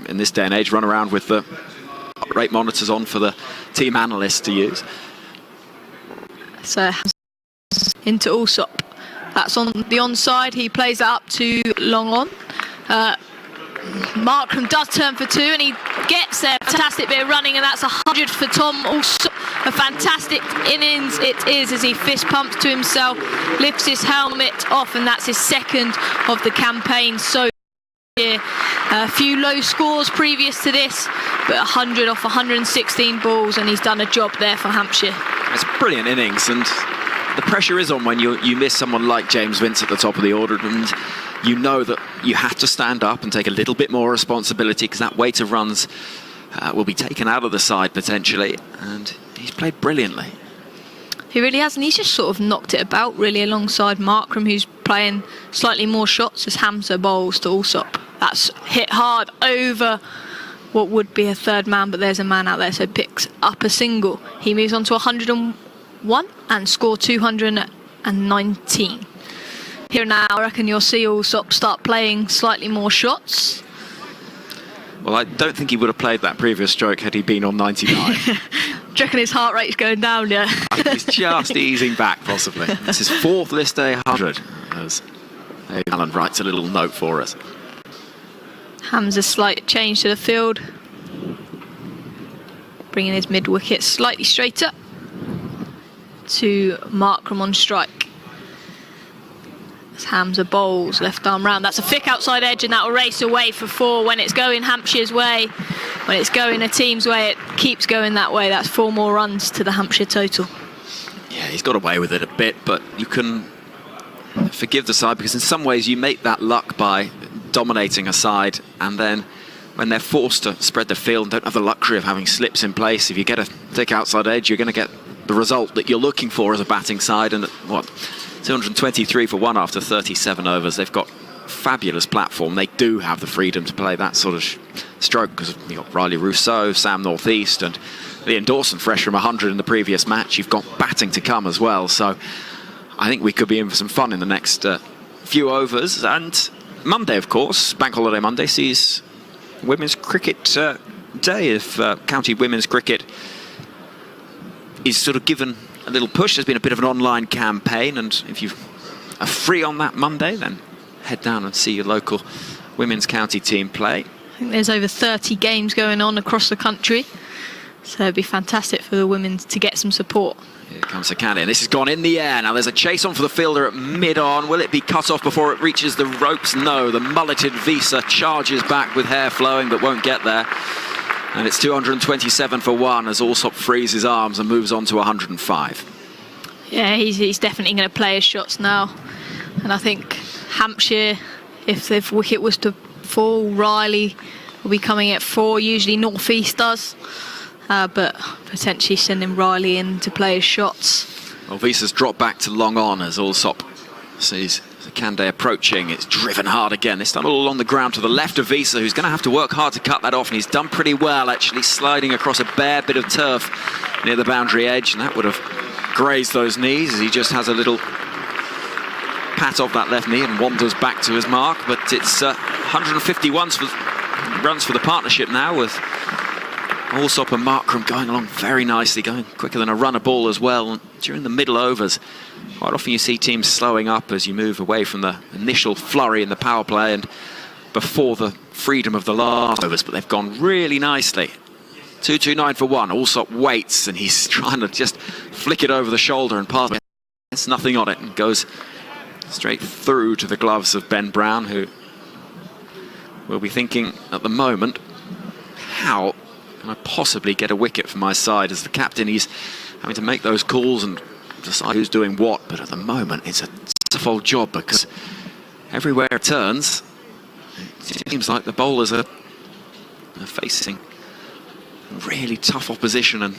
in this day and age, run around with the rate monitors on for the team analysts to use. So into Allsop. That's on the onside. He plays that up to long on. Markram does turn for two and he gets there. Fantastic bit of running, and that's 100 for Tom. Also a fantastic innings it is, as he fist pumps to himself, lifts his helmet off, and that's his second of the campaign. So a few low scores previous to this, but 100 off 116 balls, and he's done a job there for Hampshire. It's a brilliant innings, and the pressure is on when you miss someone like James Vince at the top of the order, and you know that you have to stand up and take a little bit more responsibility, because that weight of runs will be taken out of the side potentially, and he's played brilliantly. He really has, and he's just sort of knocked it about really alongside Markram, who's playing slightly more shots as Hamza bowls to Allsop. That's hit hard over what would be a third man, but there's a man out there, so picks up a single. He moves on to 101 and score 219. Here now, I reckon you'll see Allsop start playing slightly more shots. Well, I don't think he would have played that previous stroke had he been on 99. Do you reckon his heart rate's going down, yeah? I think he's just easing back, possibly. This is fourth list day 100, as Alan writes a little note for us. Hamza slight change to the field, bringing his mid-wicket slightly straighter to Markram on strike. As Hamza bowls left arm round, that's a thick outside edge, and that will race away for four. When it's going Hampshire's way, when it's going a team's way, it keeps going that way. That's 4 more runs to the Hampshire total. Yeah, he's got away with it a bit, but you can forgive the side, because in some ways you make that luck by dominating a side, and then when they're forced to spread the field and don't have the luxury of having slips in place, if you get a thick outside edge, you're going to get the result that you're looking for as a batting side. And what, 223 for one after 37 overs. They've got a fabulous platform. They do have the freedom to play that sort of stroke, because you've got Riley Rousseau, Sam Northeast, and Ian Dawson fresh from 100 in the previous match. You've got batting to come as well, so I think we could be in for some fun in the next few overs. And Monday, of course, Bank Holiday Monday, sees Women's Cricket Day. If county women's cricket is sort of given a little push, there's been a bit of an online campaign, and if you are free on that Monday, then head down and see your local women's county team play. I think there's over 30 games going on across the country, so it'd be fantastic for the women to get some support. Here comes Sakani, and this has gone in the air. Now there's a chase on for the fielder at mid-on. Will it be cut off before it reaches the ropes? No, the mulleted Visa charges back with hair flowing, but won't get there. And it's 227 for one as Allsop frees his arms and moves on to 105. Yeah, he's definitely going to play his shots now. And I think Hampshire, if the wicket was to fall, Riley will be coming at 4. Usually North East does. But potentially sending Riley in to play his shots. Well, Visa's dropped back to long on as Allsop sees Sakande approaching. It's driven hard again, this time all along the ground to the left of Visa, who's going to have to work hard to cut that off, and he's done pretty well actually, sliding across a bare bit of turf near the boundary edge, and that would have grazed those knees as he just has a little pat off that left knee and wanders back to his mark. But it's 151 runs for the partnership now, with Allsop and Markram going along very nicely, going quicker than a runner ball as well. And during the middle overs, quite often you see teams slowing up as you move away from the initial flurry in the power play and before the freedom of the last overs, but they've gone really nicely. 229 for one. Allsop waits, and he's trying to just flick it over the shoulder and pass. It's nothing on it, and goes straight through to the gloves of Ben Brown, who will be thinking at the moment, how can I possibly get a wicket for my side? As the captain, he's having to make those calls and decide who's doing what, but at the moment it's a tough job, because everywhere it turns, it seems like the bowlers are facing really tough opposition, and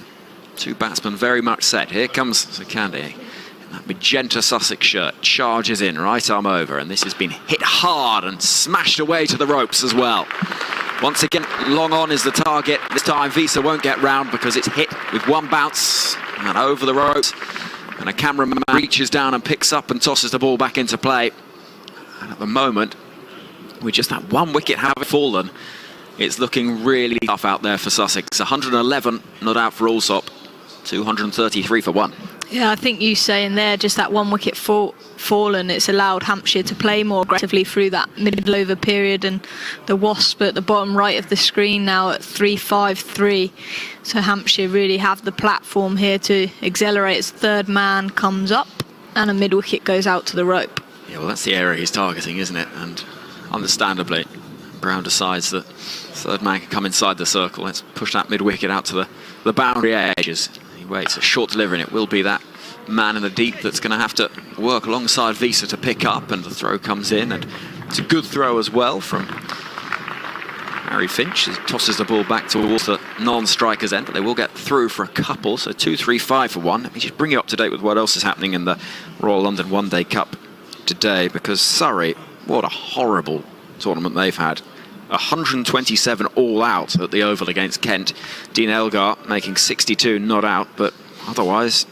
two batsmen very much set. Here comes Sakande, that magenta Sussex shirt, charges in, right arm over, and this has been hit hard and smashed away to the ropes as well. Once again, long on is the target. This time Visa won't get round because it's hit with one bounce and over the ropes. And a cameraman reaches down and picks up and tosses the ball back into play. And at the moment, with just that one wicket having fallen, it's looking really tough out there for Sussex. 111 not out for Allsop, 233 for 1. Yeah, I think you saying there, just that 1 wicket fallen, it's allowed Hampshire to play more aggressively through that middle over period, and the Wasp at the bottom right of the screen now at 353. So Hampshire really have the platform here to accelerate as third man comes up and a mid wicket goes out to the rope. Yeah, well, that's the area he's targeting, isn't it? And understandably, Brown decides that third man can come inside the circle. Let's push that mid wicket out to the boundary edges. Waits a short delivery, and it will be that man in the deep that's going to have to work alongside Visa to pick up, and the throw comes in, and it's a good throw as well from Harry Finch. He tosses the ball back towards the non-striker's end, but they will get through for a couple, so 2-3-5 for 1. Let me just bring you up to date with what else is happening in the Royal London One Day Cup today, because Surrey, what a horrible tournament they've had. 127 all out at the Oval against Kent. Dean Elgar making 62 not out, but otherwise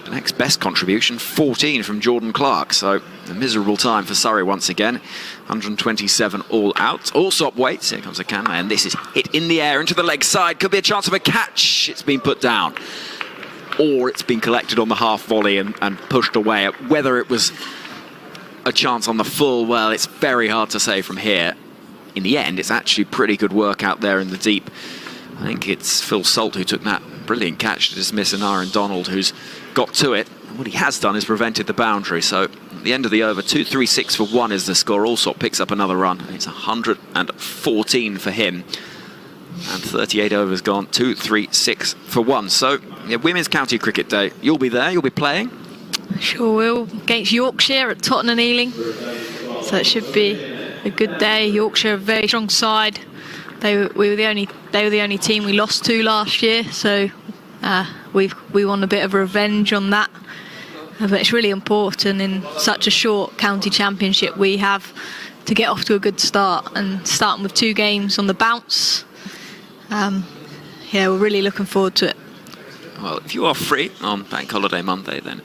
the next best contribution, 14 from Jordan Clark. So a miserable time for Surrey once again. 127 all out. Allsop waits. Here comes a can, and this is hit in the air into the leg side. Could be a chance of a catch. It's been put down, or it's been collected on the half volley and pushed away. Whether it was a chance on the full, well, it's very hard to say from here. In the end, it's actually pretty good work out there in the deep. I think it's Phil Salt who took that brilliant catch to dismiss an Aaron Donald who's got to it. And what he has done is prevented the boundary. So at the end of the over, 2-3-6 for 1 is the score. Allsop picks up another run. It's 114 for him. And 38 overs gone, 2-3-6 for 1. So yeah, Women's County Cricket Day. You'll be there, you'll be playing. Sure will, against Yorkshire at Tottenham Ealing. So it should be a good day. Yorkshire, a very strong side. They were the only team we lost to last year, so we want a bit of revenge on that. But it's really important in such a short county championship we have to get off to a good start, and starting with 2 games on the bounce. Yeah, we're really looking forward to it. Well, if you are free on Bank Holiday Monday, then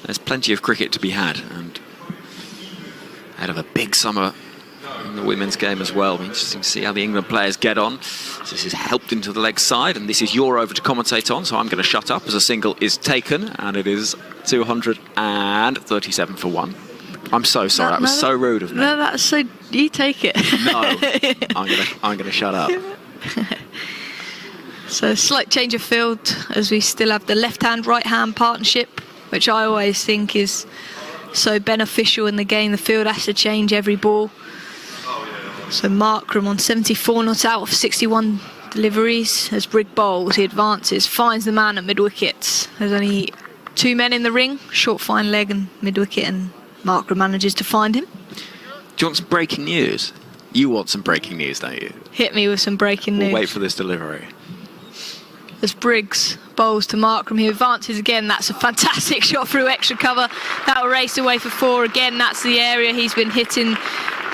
there's plenty of cricket to be had, and ahead of a big summer in the women's game as well. Interesting to see how the England players get on. This is helped into the leg side, and this is your over to commentate on, so I'm going to shut up as a single is taken, and it is 237 for 1. I'm so sorry, that was so rude of me. No, that's so... You take it. No, I'm going to shut up. So a slight change of field as we still have the left-hand, right-hand partnership, which I always think is so beneficial in the game. The field has to change every ball. So Markram on 74 not out of 61 deliveries. As Brigg bowls, he advances, finds the man at mid-wicket. There's only 2 men in the ring, short fine leg and mid-wicket, and Markram manages to find him. Do you want some breaking news? You want some breaking news, don't you? Hit me with some breaking news. We'll wait for this delivery. As Briggs bowls to Markram, he advances again. That's a fantastic shot through extra cover. That will race away for 4 again. That's the area he's been hitting,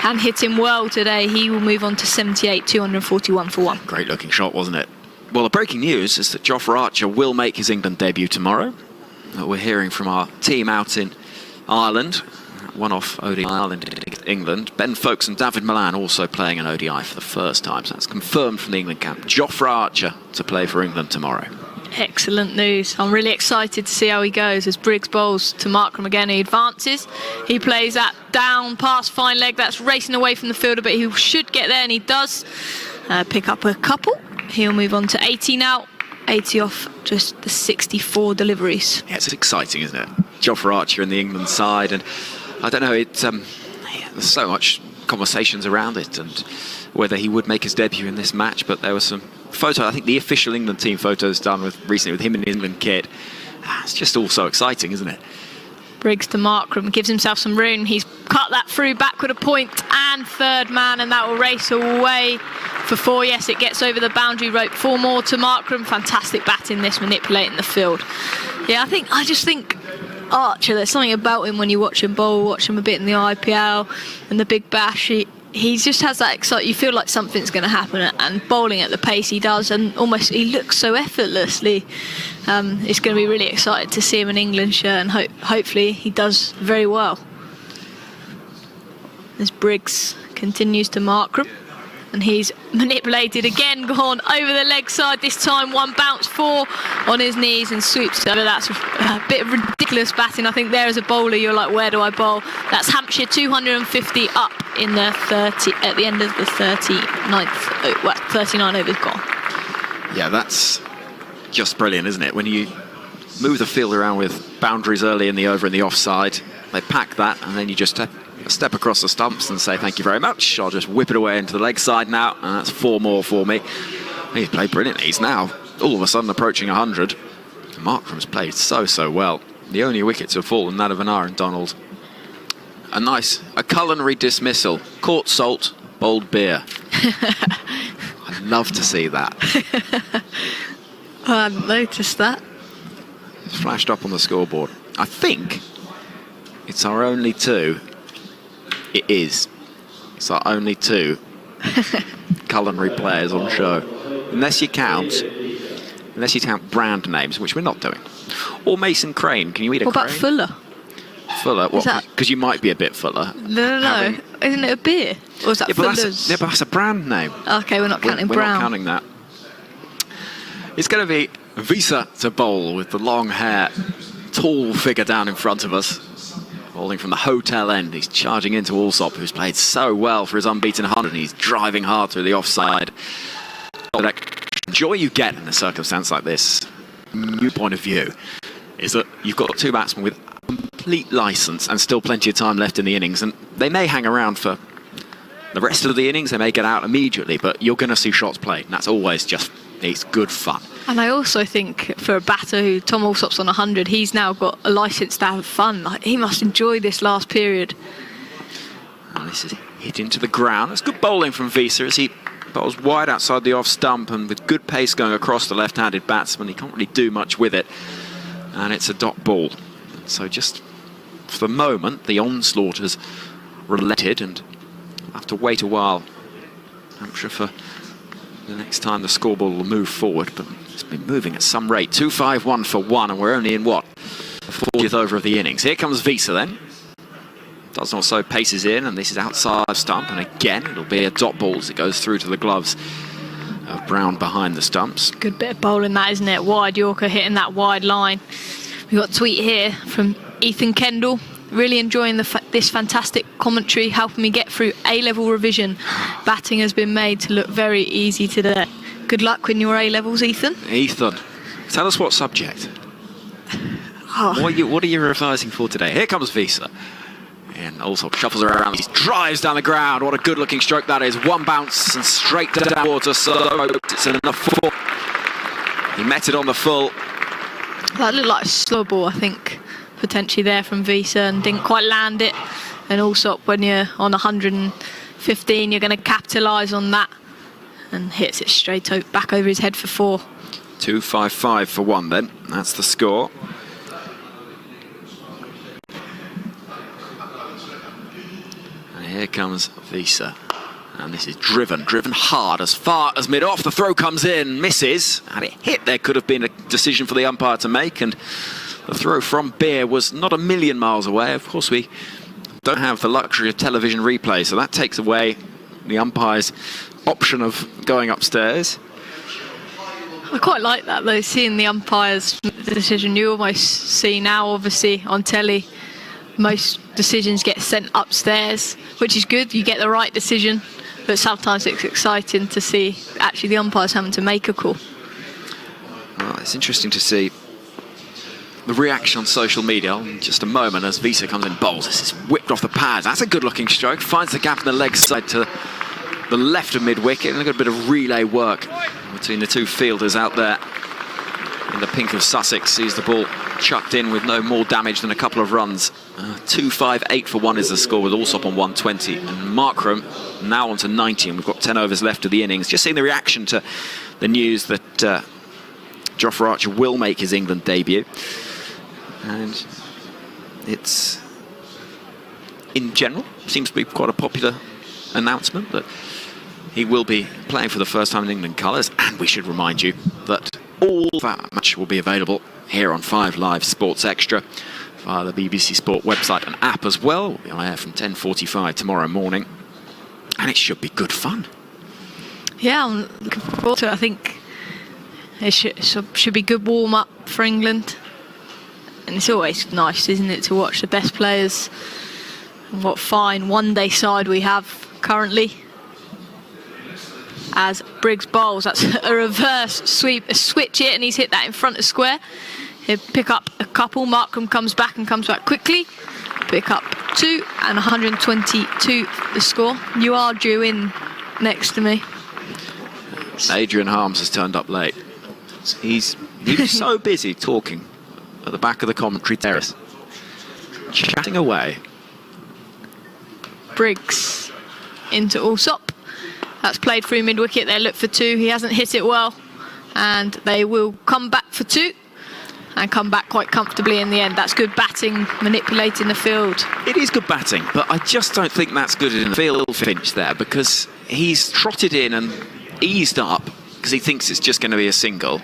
and hitting well today. He will move on to 78, 241 for 1. Great looking shot, wasn't it? Well, the breaking news is that Jofra Archer will make his England debut tomorrow. We're hearing from our team out in Ireland, one-off ODI Ireland against England. Ben Foakes and David Milan also playing an ODI for the first time, so that's confirmed from the England camp. Jofra Archer to play for England tomorrow. Excellent news. I'm really excited to see how he goes as Briggs bowls to Markram again. He advances. He plays that down past fine leg. That's racing away from the fielder, but he should get there, and he does pick up a couple. He'll move on to 80 now. 80 off just the 64 deliveries. Yeah, it's exciting, isn't it? Jofra Archer in the England side, and I don't know, there's so much conversations around it and whether he would make his debut in this match, but there was some photo, I think the official England team photos done recently with him in the England kit. It's just all so exciting, isn't it? Briggs to Markram, gives himself some room. He's cut that through back with a point and third man, and that will race away for 4. Yes, it gets over the boundary rope. 4 more to Markram. Fantastic batting this, manipulating the field. Yeah, I just think Archer, there's something about him when you watch him bowl, watch him a bit in the IPL and the Big Bash. He just has that excitement. You feel like something's going to happen, and bowling at the pace he does, and almost he looks so effortlessly. It's going to be really exciting to see him in England shirt, and hopefully he does very well. As Briggs continues to Markram, and he's manipulated again, gone over the leg side, this time one bounce, 4 on his knees and sweeps over. That's a bit of ridiculous batting. I think there as a bowler you're like, where do I bowl? That's Hampshire 250 up in the 30 at the end of the 39th 39 overs gone. Yeah, that's just brilliant, isn't it? When you move the field around with boundaries early in the over and the offside, they pack that, and then you just step across the stumps and say thank you very much. I'll just whip it away into the leg side now, and that's 4 more for me. He's played brilliantly. He's now all of a sudden approaching 100. Markram's played so well. The only wickets have fallen, that of an Aaron Donald. A culinary dismissal. Court salt, bowled beer. I'd love to see that. I hadn't noticed that. It's flashed up on the scoreboard. I think it's our only 2. It is. It's our only 2 culinary players on show. Unless you count brand names, which we're not doing. Or Mason Crane. Can you eat a crane? What about Fuller? Fuller? What? Because you might be a bit fuller. No. Isn't it a beer? Or is that Fuller's? But that's a brand name. Okay, we're not counting Brown. We're not counting that. It's going to be Visa to bowl with the long hair, tall figure down in front of us. Bowling from the hotel end. He's charging into Allsop, who's played so well for his unbeaten 100. He's driving hard through the offside. The joy you get in a circumstance like this, new point of view, is that you've got 2 batsmen with complete licence and still plenty of time left in the innings, and they may hang around for the rest of the innings, they may get out immediately, but you're going to see shots played, and that's always it's good fun. And I also think for a batter who, Tom Allsop's on 100, he's now got a licence to have fun. Like, he must enjoy this last period. And this is hit into the ground. That's good bowling from Visa as he bowls wide outside the off stump, and with good pace going across the left-handed batsman, he can't really do much with it, and it's a dot ball. So just for the moment, the onslaught has relented, and we'll have to wait a while, Hampshire, for the next time the scoreboard will move forward, but it's been moving at some rate. 2-5-1 for 1, and we're only in what, the 40th over of the innings. Here comes Visa then. Does also paces in, and this is outside stump, and again it'll be a dot ball as it goes through to the gloves of Brown behind the stumps. Good bit of bowling that, isn't it? Wide Yorker hitting that wide line. We've got a tweet here from Ethan Kendall. Really enjoying this fantastic commentary, helping me get through A-level revision. Batting has been made to look very easy today. Good luck with your A-levels, Ethan. Ethan, tell us what subject. What are you revising for today? Here comes Visa. And also shuffles around. He drives down the ground. What a good-looking stroke that is. 1 bounce and straight downwards. So it's enough for. He met it on the full. That looked like a slow ball, I think, potentially there from Visa, and didn't quite land it. And also when you're on 115, you're going to capitalise on that, and hits it straight back over his head for 4. 2-5-5 for 1 then. That's the score. And here comes Visa. And this is driven hard as far as mid-off. The throw comes in, misses, and it hit. There could have been a decision for the umpire to make, and the throw from Beer was not a million miles away. Of course, we don't have the luxury of television replay, so that takes away the umpire's option of going upstairs. I quite like that, though, seeing the umpire's decision. You almost see now, obviously, on telly, most decisions get sent upstairs, which is good. You get the right decision. But sometimes it's exciting to see actually the umpires having to make a call. Well, it's interesting to see the reaction on social media in just a moment as Visa comes in, bowls. This is whipped off the pads. That's a good-looking stroke. Finds the gap in the leg side to the left of mid-wicket, and they've got a bit of relay work between the 2 fielders out there. In the pink of Sussex, sees the ball chucked in with no more damage than a couple of runs. 2-5-8 for 1 is the score, with Allsop on 120. And Markram now on to 90, and we've got 10 overs left of the innings. Just seeing the reaction to the news that Jofra Archer will make his England debut. And it's, in general, seems to be quite a popular announcement that he will be playing for the first time in England colours. And we should remind you that all that match will be available here on 5 Live Sports Extra via the BBC Sport website and app as well. We'll be on air from 10:45 tomorrow morning, and it should be good fun. Yeah, I'm looking forward to it. I think it should be good warm-up for England. And it's always nice, isn't it, to watch the best players. And what fine one-day side we have currently. As Briggs bowls, that's a reverse sweep, a switch it, and he's hit that in front of square. He'll pick up a couple. Markham comes back quickly. Pick up 2 and 122 the score. You are due in next to me. Adrian Harms has turned up late. He was so busy talking at the back of the commentary terrace, chatting away. Briggs into Allsop. That's played through mid-wicket. They look for 2. He hasn't hit it well, and they will come back for 2 and come back quite comfortably in the end. That's good batting, manipulating the field. It is good batting, but I just don't think that's good in the field, Finch, there, because he's trotted in and eased up because he thinks it's just going to be a single.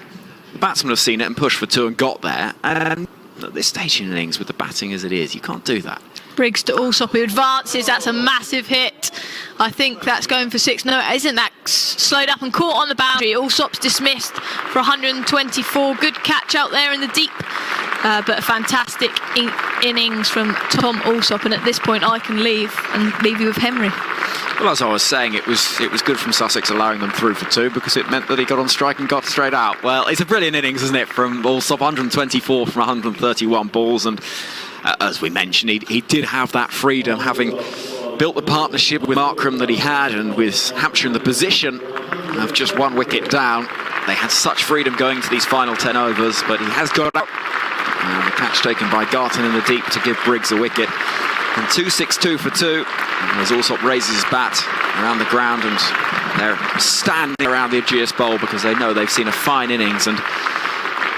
The batsmen have seen it and pushed for 2 and got there, and at this stage in innings, with the batting as it is, you can't do that. Briggs to Allsop, who advances. That's a massive hit. I think that's going for 6. No, isn't that slowed up and caught on the boundary? Allsop's dismissed for 124. Good catch out there in the deep, but a fantastic innings from Tom Allsop. And at this point, I can leave you with Henry. Well, as I was saying, it was good from Sussex allowing them through for 2 because it meant that he got on strike and got straight out. Well, it's a brilliant innings, isn't it, from Allsop, 124 from 131 balls. And as we mentioned, he did have that freedom, having built the partnership with Markram that he had, and with Hampshire in the position of just 1 wicket down. They had such freedom going to these final 10 overs, but he has got out. And the catch taken by Garton in the deep to give Briggs a wicket. And 2-6-2 for 2. And as Allsop raises his bat around the ground, and they're standing around the Ageas Bowl because they know they've seen a fine innings. And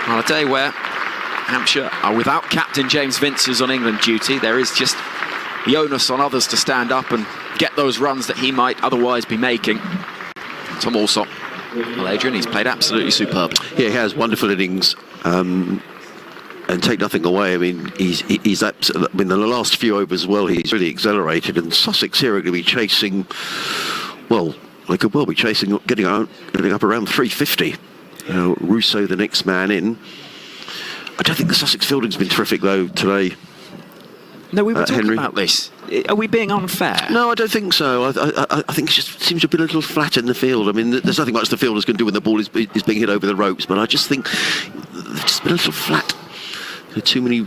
on a day where Hampshire are without captain James Vince, who's on England duty, there is just the onus on others to stand up and get those runs that he might otherwise be making. Tom Allsop, well, Adrian, he's played absolutely superb. Yeah, he has wonderful innings. And take nothing away. I mean, he's absolutely. I mean, in the last few overs as well, he's really accelerated. And Sussex here are going to be chasing. Well, they could well be chasing, getting up around 350. Russo, the next man in. I don't think the Sussex fielding's been terrific though today. No, we were talking Henry. about this. Are we being unfair? No, I don't think so. I think it just seems to be a little flat in the field. I mean, there's nothing much the fielders can do when the ball is being hit over the ropes. But I just think they've just been a little flat. Too many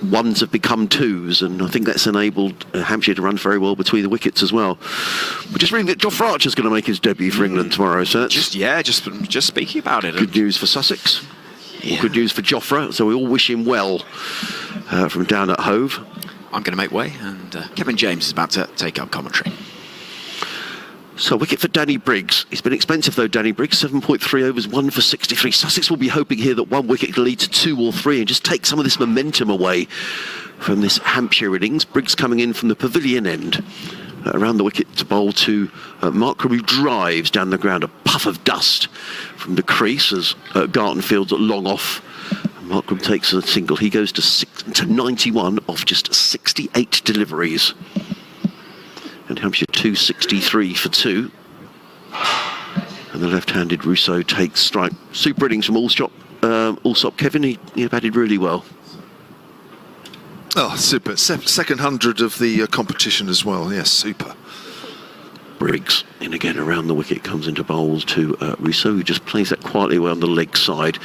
1s have become 2s, and I think that's enabled Hampshire to run very well between the wickets as well. We're just reading that Jofra Archer's going to make his debut for England tomorrow, so that's just speaking about it. Good news for Sussex. Yeah. Good news for Jofra, so we all wish him well from down at Hove. I'm going to make way, and Kevin James is about to take up commentary. So, wicket for Danny Briggs. It's been expensive though, Danny Briggs. 7.3 overs, 1 for 63. Sussex will be hoping here that 1 wicket can lead to 2 or 3 and just take some of this momentum away from this Hampshire innings. Briggs coming in from the pavilion end. Around the wicket to bowl to Markram, who drives down the ground. A puff of dust from the crease as Garton fields long off. Markram takes a single. He goes to 91 off just 68 deliveries. And Hampshire 263 for 2. And the left-handed Russo takes strike. Super innings from Allsop. Kevin, he batted really well. Oh, super. Second 100 of the competition as well. Yes, super. Briggs in again around the wicket, comes into bowls to Russo, who just plays that quietly away on the leg side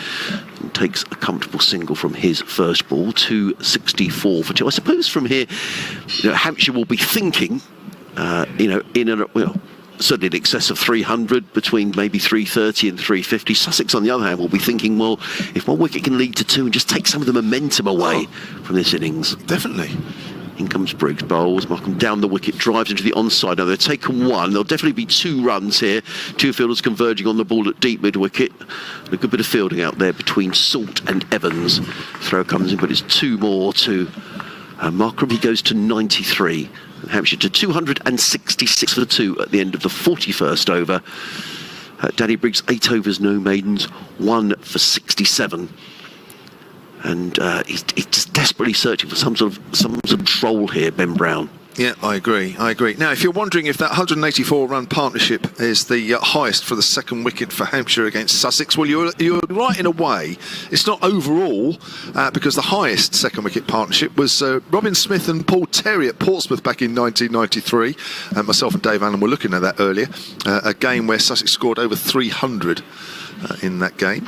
and takes a comfortable single from his first ball. 264 for 2. I suppose from here, Hampshire will be thinking, certainly in excess of 300, between maybe 330 and 350. Sussex, on the other hand, will be thinking, well, if 1 wicket can lead to 2 and just take some of the momentum away from this innings. Definitely. In comes Briggs, bowls. Markham down the wicket, drives into the onside. Now, they've taken 1. There'll definitely be 2 runs here. 2 fielders converging on the ball at deep mid-wicket. A good bit of fielding out there between Salt and Evans. Throw comes in, but it's 2 more to Markham. He goes to 93. Hampshire to 266 for 2 at the end of the 41st over. Danny Briggs, 8 overs, no maidens, 1 for 67. And he's just desperately searching for some sort of troll here, Ben Brown. Yeah, I agree. Now, if you're wondering if that 184-run partnership is the highest for the second wicket for Hampshire against Sussex, well, you're right in a way. It's not overall, because the highest second wicket partnership was Robin Smith and Paul Terry at Portsmouth back in 1993. Myself and Dave Allen were looking at that earlier. A game where Sussex scored over 300 in that game.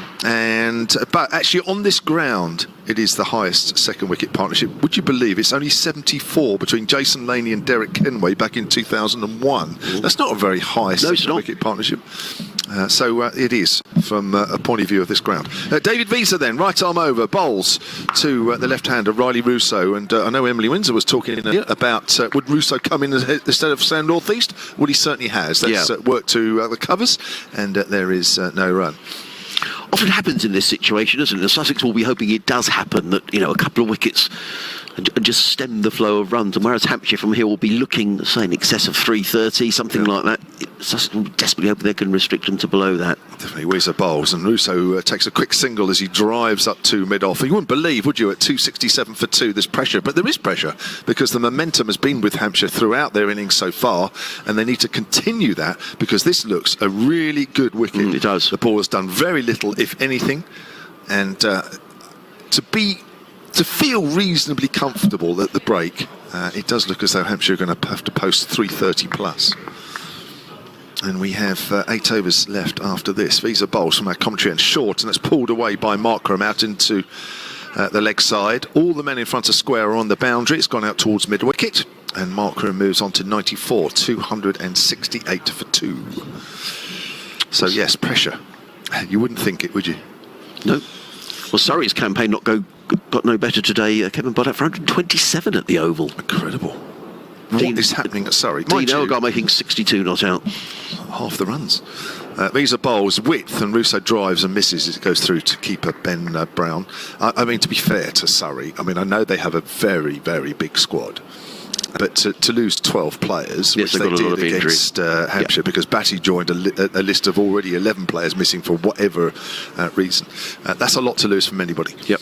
But actually on this ground, it is the highest second wicket partnership. Would you believe it's only 74 between Jason Laney and Derek Kenway back in 2001? That's not a very high second wicket partnership. So it is from a point of view of this ground. David Visa then, right arm over, bowls to the left-hander Riley Russo, and I know Emily Windsor was talking about would Russo come in instead of stand north-east? Well, he certainly has. That's worked to the covers, and there is no run. Often happens in this situation, doesn't it? The Sussex will be hoping it does happen, that, you know, a couple of wickets and just stem the flow of runs. And whereas Hampshire from here will be looking, say, in excess of 330, something like that, Sussex will desperately hope they can restrict them to below that. Definitely Weezer bowls, and Russo takes a quick single as he drives up to mid-off. You wouldn't believe, would you, at 267 for 2, there's pressure. But there is pressure, because the momentum has been with Hampshire throughout their innings so far, and they need to continue that, because this looks a really good wicket. It does. The ball has done very little, if anything, and to feel reasonably comfortable at the break, it does look as though Hampshire are going to have to post 330 plus. And we have 8 overs left after this. Visa bowls from our commentary and short, and it's pulled away by Markram out into the leg side. All the men in front of square are on the boundary. It's gone out towards mid-wicket, and Markram moves on to 94, 268 for 2. So yes, pressure. You wouldn't think it, would you? No. Well, Surrey's campaign got no better today. Kevin Budd for 127 at the Oval. Incredible. What is happening at Surrey? Dean Elgar making 62 not out. Half the runs. These are bowls, width, and Russo drives and misses as it goes through to keeper Ben Brown. I mean, to be fair to Surrey, I mean, I know they have a very, very big squad. But to lose 12 players, which they did against Hampshire, because Batty joined a list of already 11 players missing for whatever reason. That's a lot to lose from anybody. Yep.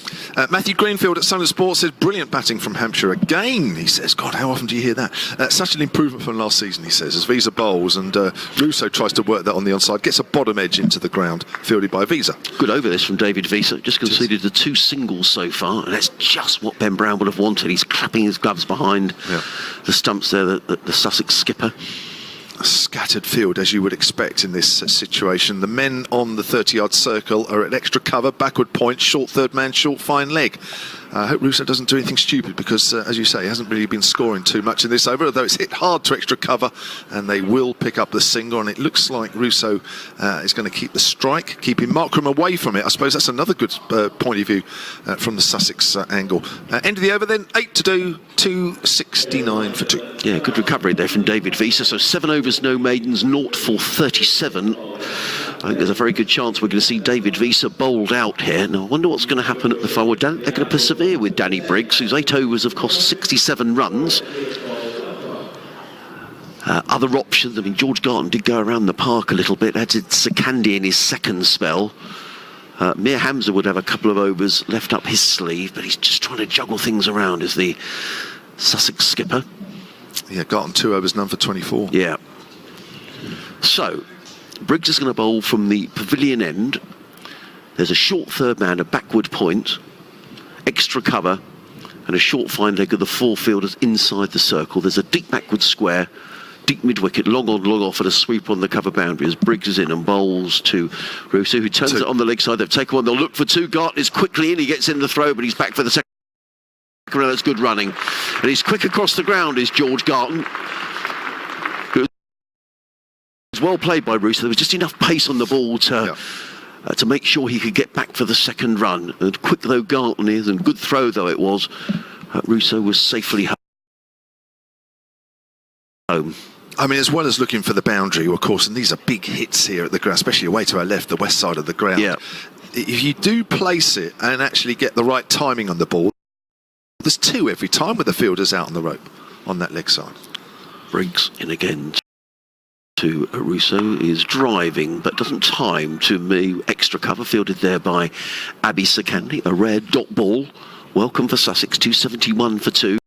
Matthew Greenfield at Sun Sports says, brilliant batting from Hampshire again, he says. God, how often do you hear that? Such an improvement from last season, he says, as Visa bowls, and Russo tries to work that on the onside, gets a bottom edge into the ground, fielded by Visa. Good over this from David Visa. Just conceded the 2 singles so far, and that's just what Ben Brown would have wanted. He's clapping his gloves behind the stumps there, the Sussex skipper. A scattered field, as you would expect in this situation. The men on the 30-yard circle are at extra cover, backward point, short third man, short fine leg. I hope Russo doesn't do anything stupid, because, as you say, he hasn't really been scoring too much in this over, although it's hit hard to extra cover, and they will pick up the single, and it looks like Russo is going to keep the strike, keeping Markram away from it. I suppose that's another good point of view from the Sussex angle. End of the over then, 8 to do, 269 for 2. Yeah, good recovery there from David Visa. So 7 overs, no maidens, 0 for 37. I think there's a very good chance we're going to see David Visa bowled out here. Now, I wonder what's going to happen at the forward. They're going to persevere with Danny Briggs, whose 8 overs have cost 67 runs. Other options, I mean, George Garton did go around the park a little bit, as did Sakandi in his second spell. Mir Hamza would have a couple of overs left up his sleeve, but he's just trying to juggle things around as the Sussex skipper. Yeah, Garton 2 overs, none for 24. Yeah. So, Briggs is going to bowl from the pavilion end. There's a short third man, a backward point, extra cover, and a short fine leg of the 4 fielders inside the circle. There's a deep backward square, deep mid-wicket, long on, long off, and a sweep on the cover boundary as Briggs is in and bowls to Russo, who turns it on the leg side. They've taken one, they'll look for 2. Garton is quickly in, he gets in the throw, but he's back for the second. That's good running. And he's quick across the ground is George Garton. Well played by Russo. There was just enough pace on the ball to make sure he could get back for the second run. And quick though Garton is, and good throw though it was, Russo was safely home. I mean, as well as looking for the boundary, of course, and these are big hits here at the ground, especially away to our left, the west side of the ground. Yeah. If you do place it and actually get the right timing on the ball, there's 2 every time with the fielders out on the rope on that leg side. Briggs in again. To Russo is driving but doesn't time to me. Extra cover fielded there by Abby Sakandi, a rare dot ball. Welcome for Sussex, 271 for 2.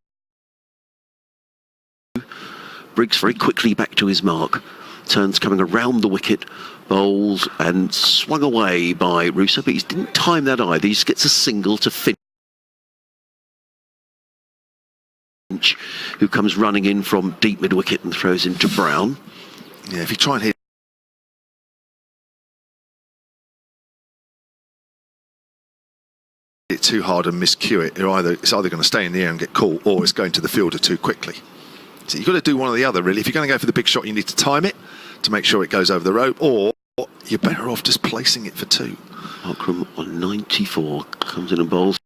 Briggs very quickly back to his mark. Turns coming around the wicket, bowls and swung away by Russo, but he didn't time that either. He just gets a single to Finch, who comes running in from deep mid-wicket and throws into Brown. Yeah, if you try and hit it too hard and miscue it, it's either going to stay in the air and get caught, or it's going to the fielder too quickly. So you've got to do one or the other, really. If you're going to go for the big shot, you need to time it to make sure it goes over the rope, or you're better off just placing it for 2. Markram on 94 comes in and bowls.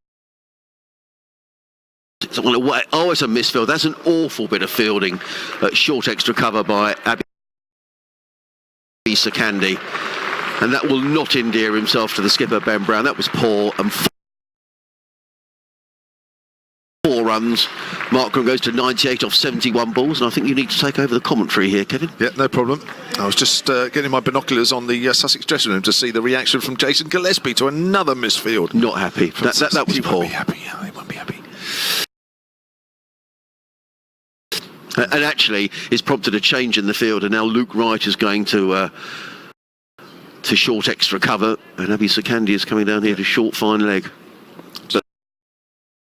Oh, it's a misfield. That's an awful bit of fielding. Short extra cover by Abhi Sakandi, and that will not endear himself to the skipper Ben Brown. That was poor, and 4 runs. Markram goes to 98 off 71 balls, and I think you need to take over the commentary here, Kevin. Yeah, no problem. I was just getting my binoculars on the Sussex dressing room to see the reaction from Jason Gillespie to another misfield. Not happy. That was poor. He won't be happy. Yeah, he won't be happy. And actually, it's prompted a change in the field, and now Luke Wright is going to short extra cover, and Abhi Sakandi is coming down here to short fine leg.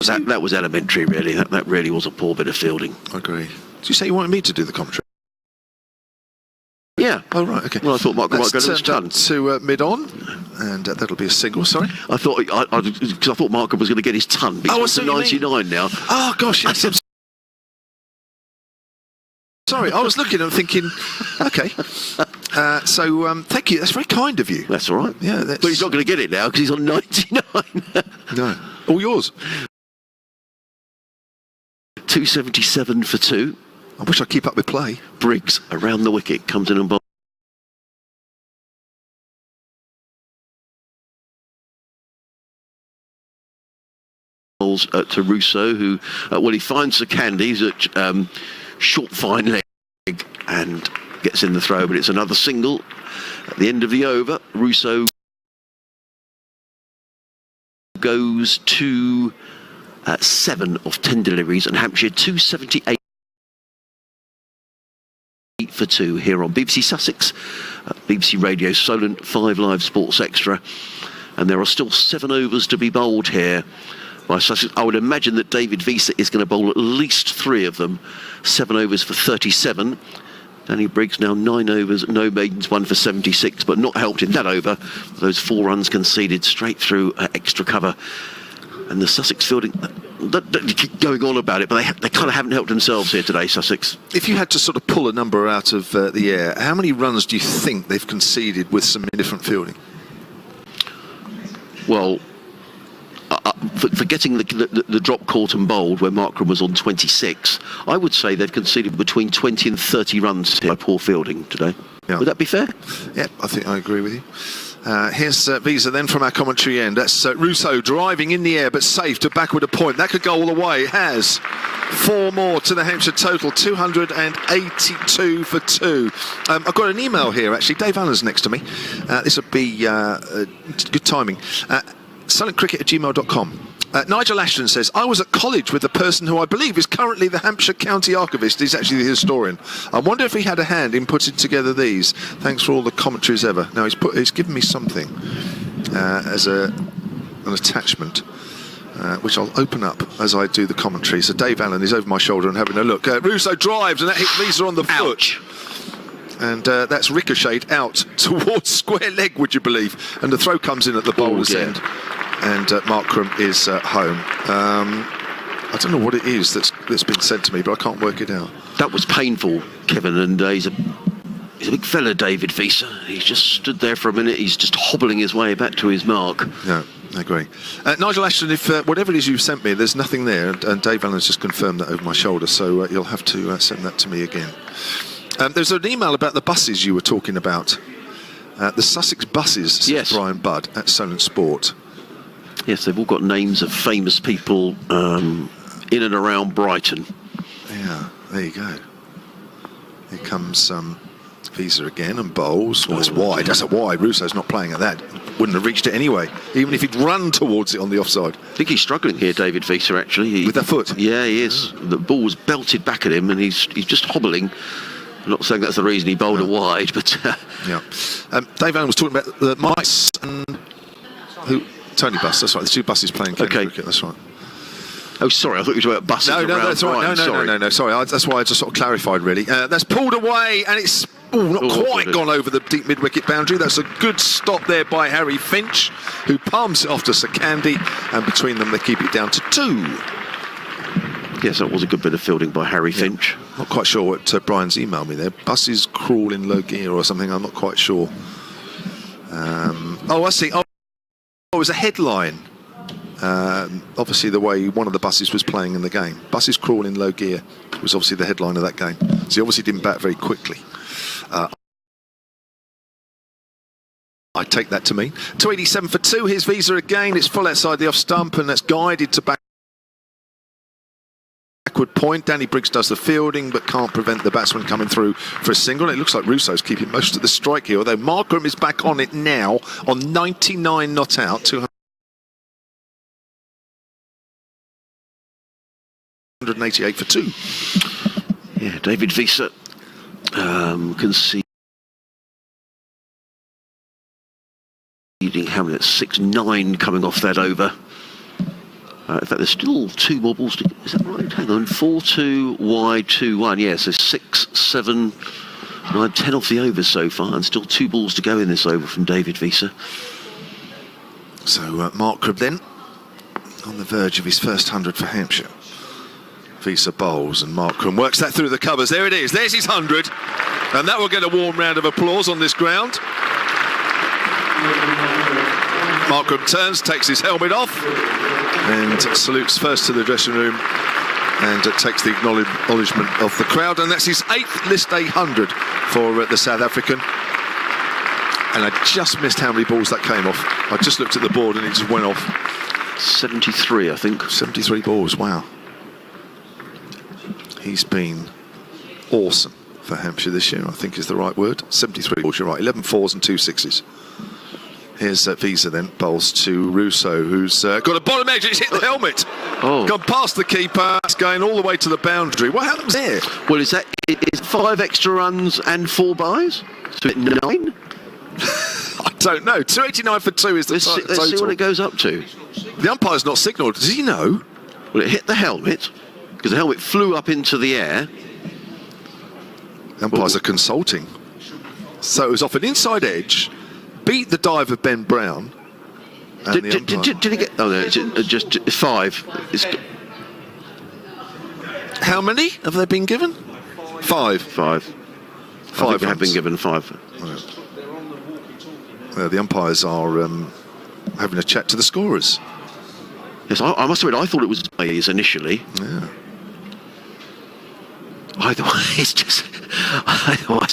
That was elementary, really. That really was a poor bit of fielding. I agree. Did you say you wanted me to do the commentary? Yeah. Oh, right, OK. Well, I thought Mark might go to the stun. To mid-on, and that'll be a single, sorry. I thought Markram was going to get his ton, but he's to 99 now. Oh, gosh, yes. Sorry, I was looking and thinking, OK. So, thank you. That's very kind of you. That's all right. Yeah, but he's not going to get it now because he's on 99. No. All yours. 277 for 2. I wish I'd keep up with play. Briggs around the wicket, comes in and bowls to Russo, who, he finds Sakandi. He's at short fine leg and gets in the throw, but it's another single at the end of the over. Russo goes to 7 of 10 deliveries, and Hampshire 278 for 2 here on BBC Sussex, BBC Radio Solent, 5 Live Sports Extra, and there are still 7 overs to be bowled here by Sussex. I would imagine that David Visa is going to bowl at least 3 of them. 7 overs for 37. Danny Briggs now 9 overs, no maidens, 1 for 76, but not helped in that over. Those 4 runs conceded straight through extra cover. And the Sussex fielding, they keep going on about it, but they kind of haven't helped themselves here today, Sussex. If you had to sort of pull a number out of the air, how many runs do you think they've conceded with some indifferent fielding? Well, for getting the drop caught and bowled where Markram was on 26, I would say they've conceded between 20 and 30 runs by poor fielding today. Yeah. Would that be fair? Yeah, I think I agree with you. Here's Visa then from our commentary end. That's Russo driving in the air but safe to backward a point. That could go all the way. It has. 4 more to the Hampshire total. 282 for 2. I've got an email here actually. Dave Allen's next to me. This would be good timing. silentcricket@gmail.com. Nigel Ashton says, I was at college with a person who I believe is currently the Hampshire County Archivist. He's actually the historian. I wonder if he had a hand in putting together these. Thanks for all the commentaries ever. Now, he's given me something as an attachment, which I'll open up as I do the commentary. So Dave Allen is over my shoulder and having a look. Russo drives and that hit Visa on the foot. And that's ricocheted out towards square leg, would you believe? And the throw comes in at the bowler's end. And Markram is home. I don't know what it is that's been said to me, but I can't work it out. That was painful, Kevin, and he's a big fella, David Visa. He's just stood there for a minute. He's just hobbling his way back to his mark. Yeah, I agree. Nigel Ashton, if whatever it is you've sent me, there's nothing there, and Dave Allen's just confirmed that over my shoulder, so you'll have to send that to me again. There's an email about the buses you were talking about. The Sussex buses, says yes. Brian Budd at Solent Sport. Yes, they've all got names of famous people in and around Brighton. Yeah, there you go. Here comes Visa again and bowls. Well, it's wide. That's a wide. Russo's not playing at that. Wouldn't have reached it anyway, even if he'd run towards it on the offside. I think he's struggling here, David Visa, actually. With that foot? Yeah, he is. The ball was belted back at him and he's just hobbling. I'm not saying that's the reason he bowled it wide, but... Yeah. Dave Owen was talking about the mice and... Tony Buss, that's right. The two buses playing cricket, that's right. Oh, sorry, I thought you were talking about buses. No, around. that's right. No, sorry. That's why I just sort of clarified, really. That's pulled away, and it's not quite gone over the deep mid-wicket boundary. That's a good stop there by Harry Finch, who palms it off to Sakandi, and between them they keep it down to 2. Yes, that was a good bit of fielding by Harry Finch. Not quite sure what Brian's emailed me there. Buses crawl in low gear or something, I'm not quite sure. I see. Oh, it was a headline. Obviously the way one of the buses was playing in the game. Buses crawl in low gear was obviously the headline of that game. So he obviously didn't bat very quickly. I take that to mean. 287 for 2, here's Visa again. It's full outside the off stump and that's guided to backward point. Danny Briggs does the fielding but can't prevent the batsman coming through for a single. It looks like Russo's keeping most of the strike here, although Markram is back on it now on 99 not out, 288 for 2. Yeah, David Visa conceding Hamlet 6-9 coming off that over. In fact, there's still 2 more balls to... Is that right? Hang on. 4-2, wide, 2-1. Yeah, so 6, 7, 9, 10 off the overs so far, and still 2 balls to go in this over from David Visa. So Markram then on the verge of his first 100 for Hampshire. Visa bowls and Markram works that through the covers. There it is. There's his 100. And that will get a warm round of applause on this ground. Markram turns, takes his helmet off and salutes first to the dressing room and takes the acknowledgement of the crowd. And that's his 8th list 800 for the South African. And I just missed how many balls that came off. I just looked at the board and it just went off. 73, I think. 73 balls, wow. He's been awesome for Hampshire this year, I think is the right word. 73 balls, you're right. 11 fours and 2 sixes. Here's Visa then, bowls to Russo, who's got a bottom edge. It's hit the helmet. Oh. Gone past the keeper. It's going all the way to the boundary. What happens there? Well, is 5 extra runs and 4 byes? So 9? I don't know. 289 for 2 is the total. Let's see what it goes up to. The umpire's not signalled. Does he know? Well, it hit the helmet, because the helmet flew up into the air. The umpires are consulting. So it was off an inside edge, beat the dive of Ben Brown. And Did he get... Oh, no, it's just 5. How many have they been given? 5. 5. 5 have been given 5. Right. The umpires are having a chat to the scorers. Yes, I must admit, I thought it was byes initially. Yeah. Either way, it's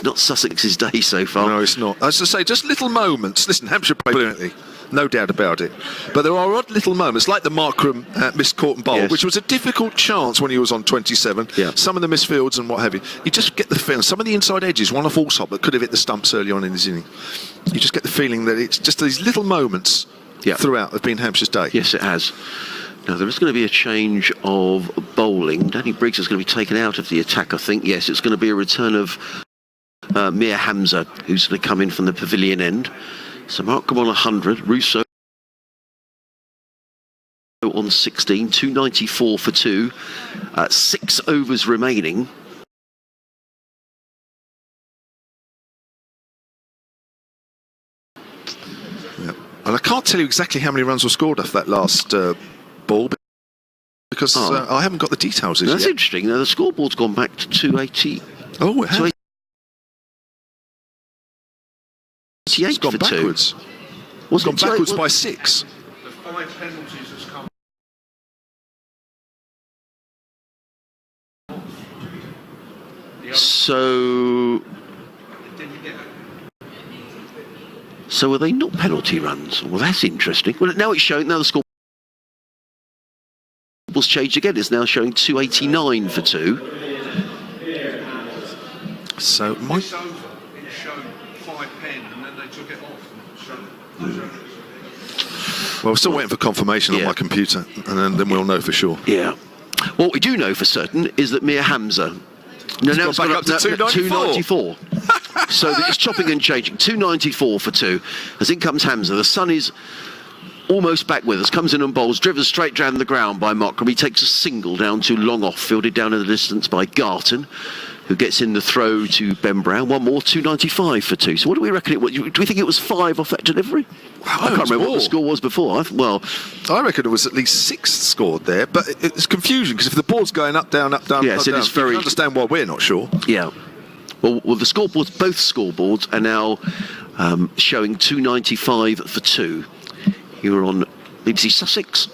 not Sussex's day so far. No, it's not. As I say, just little moments. Listen, Hampshire played brilliantly, no doubt about it. But there are odd little moments, like the Markram missed court and bowl, yes, which was a difficult chance when he was on 27. Yeah. Some of the missed fields and what have you. You just get the feeling, some of the inside edges, one off Allsop that could have hit the stumps early on in his inning. You just get the feeling that it's just these little moments throughout have been Hampshire's day. Yes, it has. Now, there is going to be a change of bowling. Danny Briggs is going to be taken out of the attack, I think. Yes, it's going to be a return of Mir Hamza, who's going to come in from the pavilion end. So Markram on 100, Russo on 16, 294 for 2, 6 overs remaining. Yeah. And I can't tell you exactly how many runs were scored off that last ball because I haven't got the details. That's interesting. Now the scoreboard's gone back to 280. Oh, it has. 288 it's gone for backwards. 2. It's gone backwards by 6. The 5 penalties has come. So are they not penalty runs? Well, that's interesting. Well, now it's showing. Now the score was changed again. It's now showing 289 for 2. So Well, we're still waiting for confirmation on my computer, and then we'll know for sure. Yeah. What we do know for certain is that Mir Hamza. No, now it's gone back up to 294. So it's chopping and changing. 294 for 2. As in comes Hamza. The sun is almost back with us. Comes in and bowls. Driven straight down the ground by Markram. He takes a single down to long off. Fielded down in the distance by Garton, who gets in the throw to Ben Brown. One more, 295 for 2. So what do we reckon? Do we think it was 5 off that delivery? I can't remember what the score was before. I reckon it was at least 6 scored there, but it's confusing because if the board's going up, down, up, down, up, down, you can understand why we're not sure. Yeah. Well, the scoreboards, both scoreboards, are now showing 295 for 2. You were on BBC Sussex,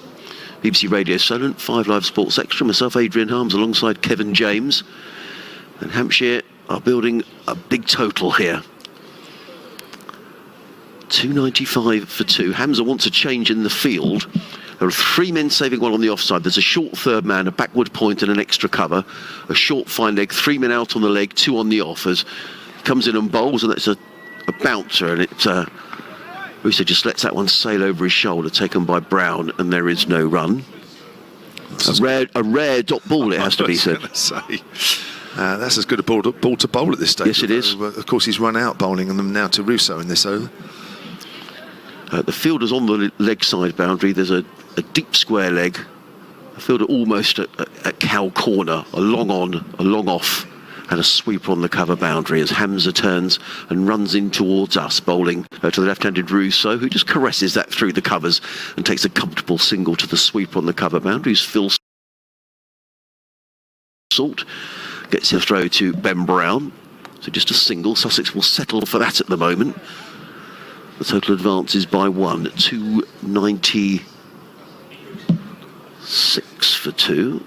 BBC Radio Solent, 5 Live Sports Extra. Myself, Adrian Harms, alongside Kevin James. And Hampshire are building a big total here. 295 for 2. Hamza wants a change in the field. There are 3 men saving one on the offside. There's a short third man, a backward point and an extra cover. A short fine leg, 3 men out on the leg, 2 on the offers. Comes in and bowls, and that's a bouncer, and Russo just lets that one sail over his shoulder, taken by Brown, and there is no run. A rare dot ball, it has to be said. That's as good a ball to bowl at this stage. Yes, it is. Of course, he's run out bowling and them now to Russo in this over. The fielder's on the leg side boundary. There's a deep square leg. A fielder almost at cow corner. A long on, a long off, and a sweeper on the cover boundary as Hamza turns and runs in towards us, bowling to the left-handed Russo, who just caresses that through the covers and takes a comfortable single to the sweeper on the cover boundary. Phil Salt gets a throw to Ben Brown. So just a single. Sussex will settle for that at the moment. The total advances by 1. 296 for 2.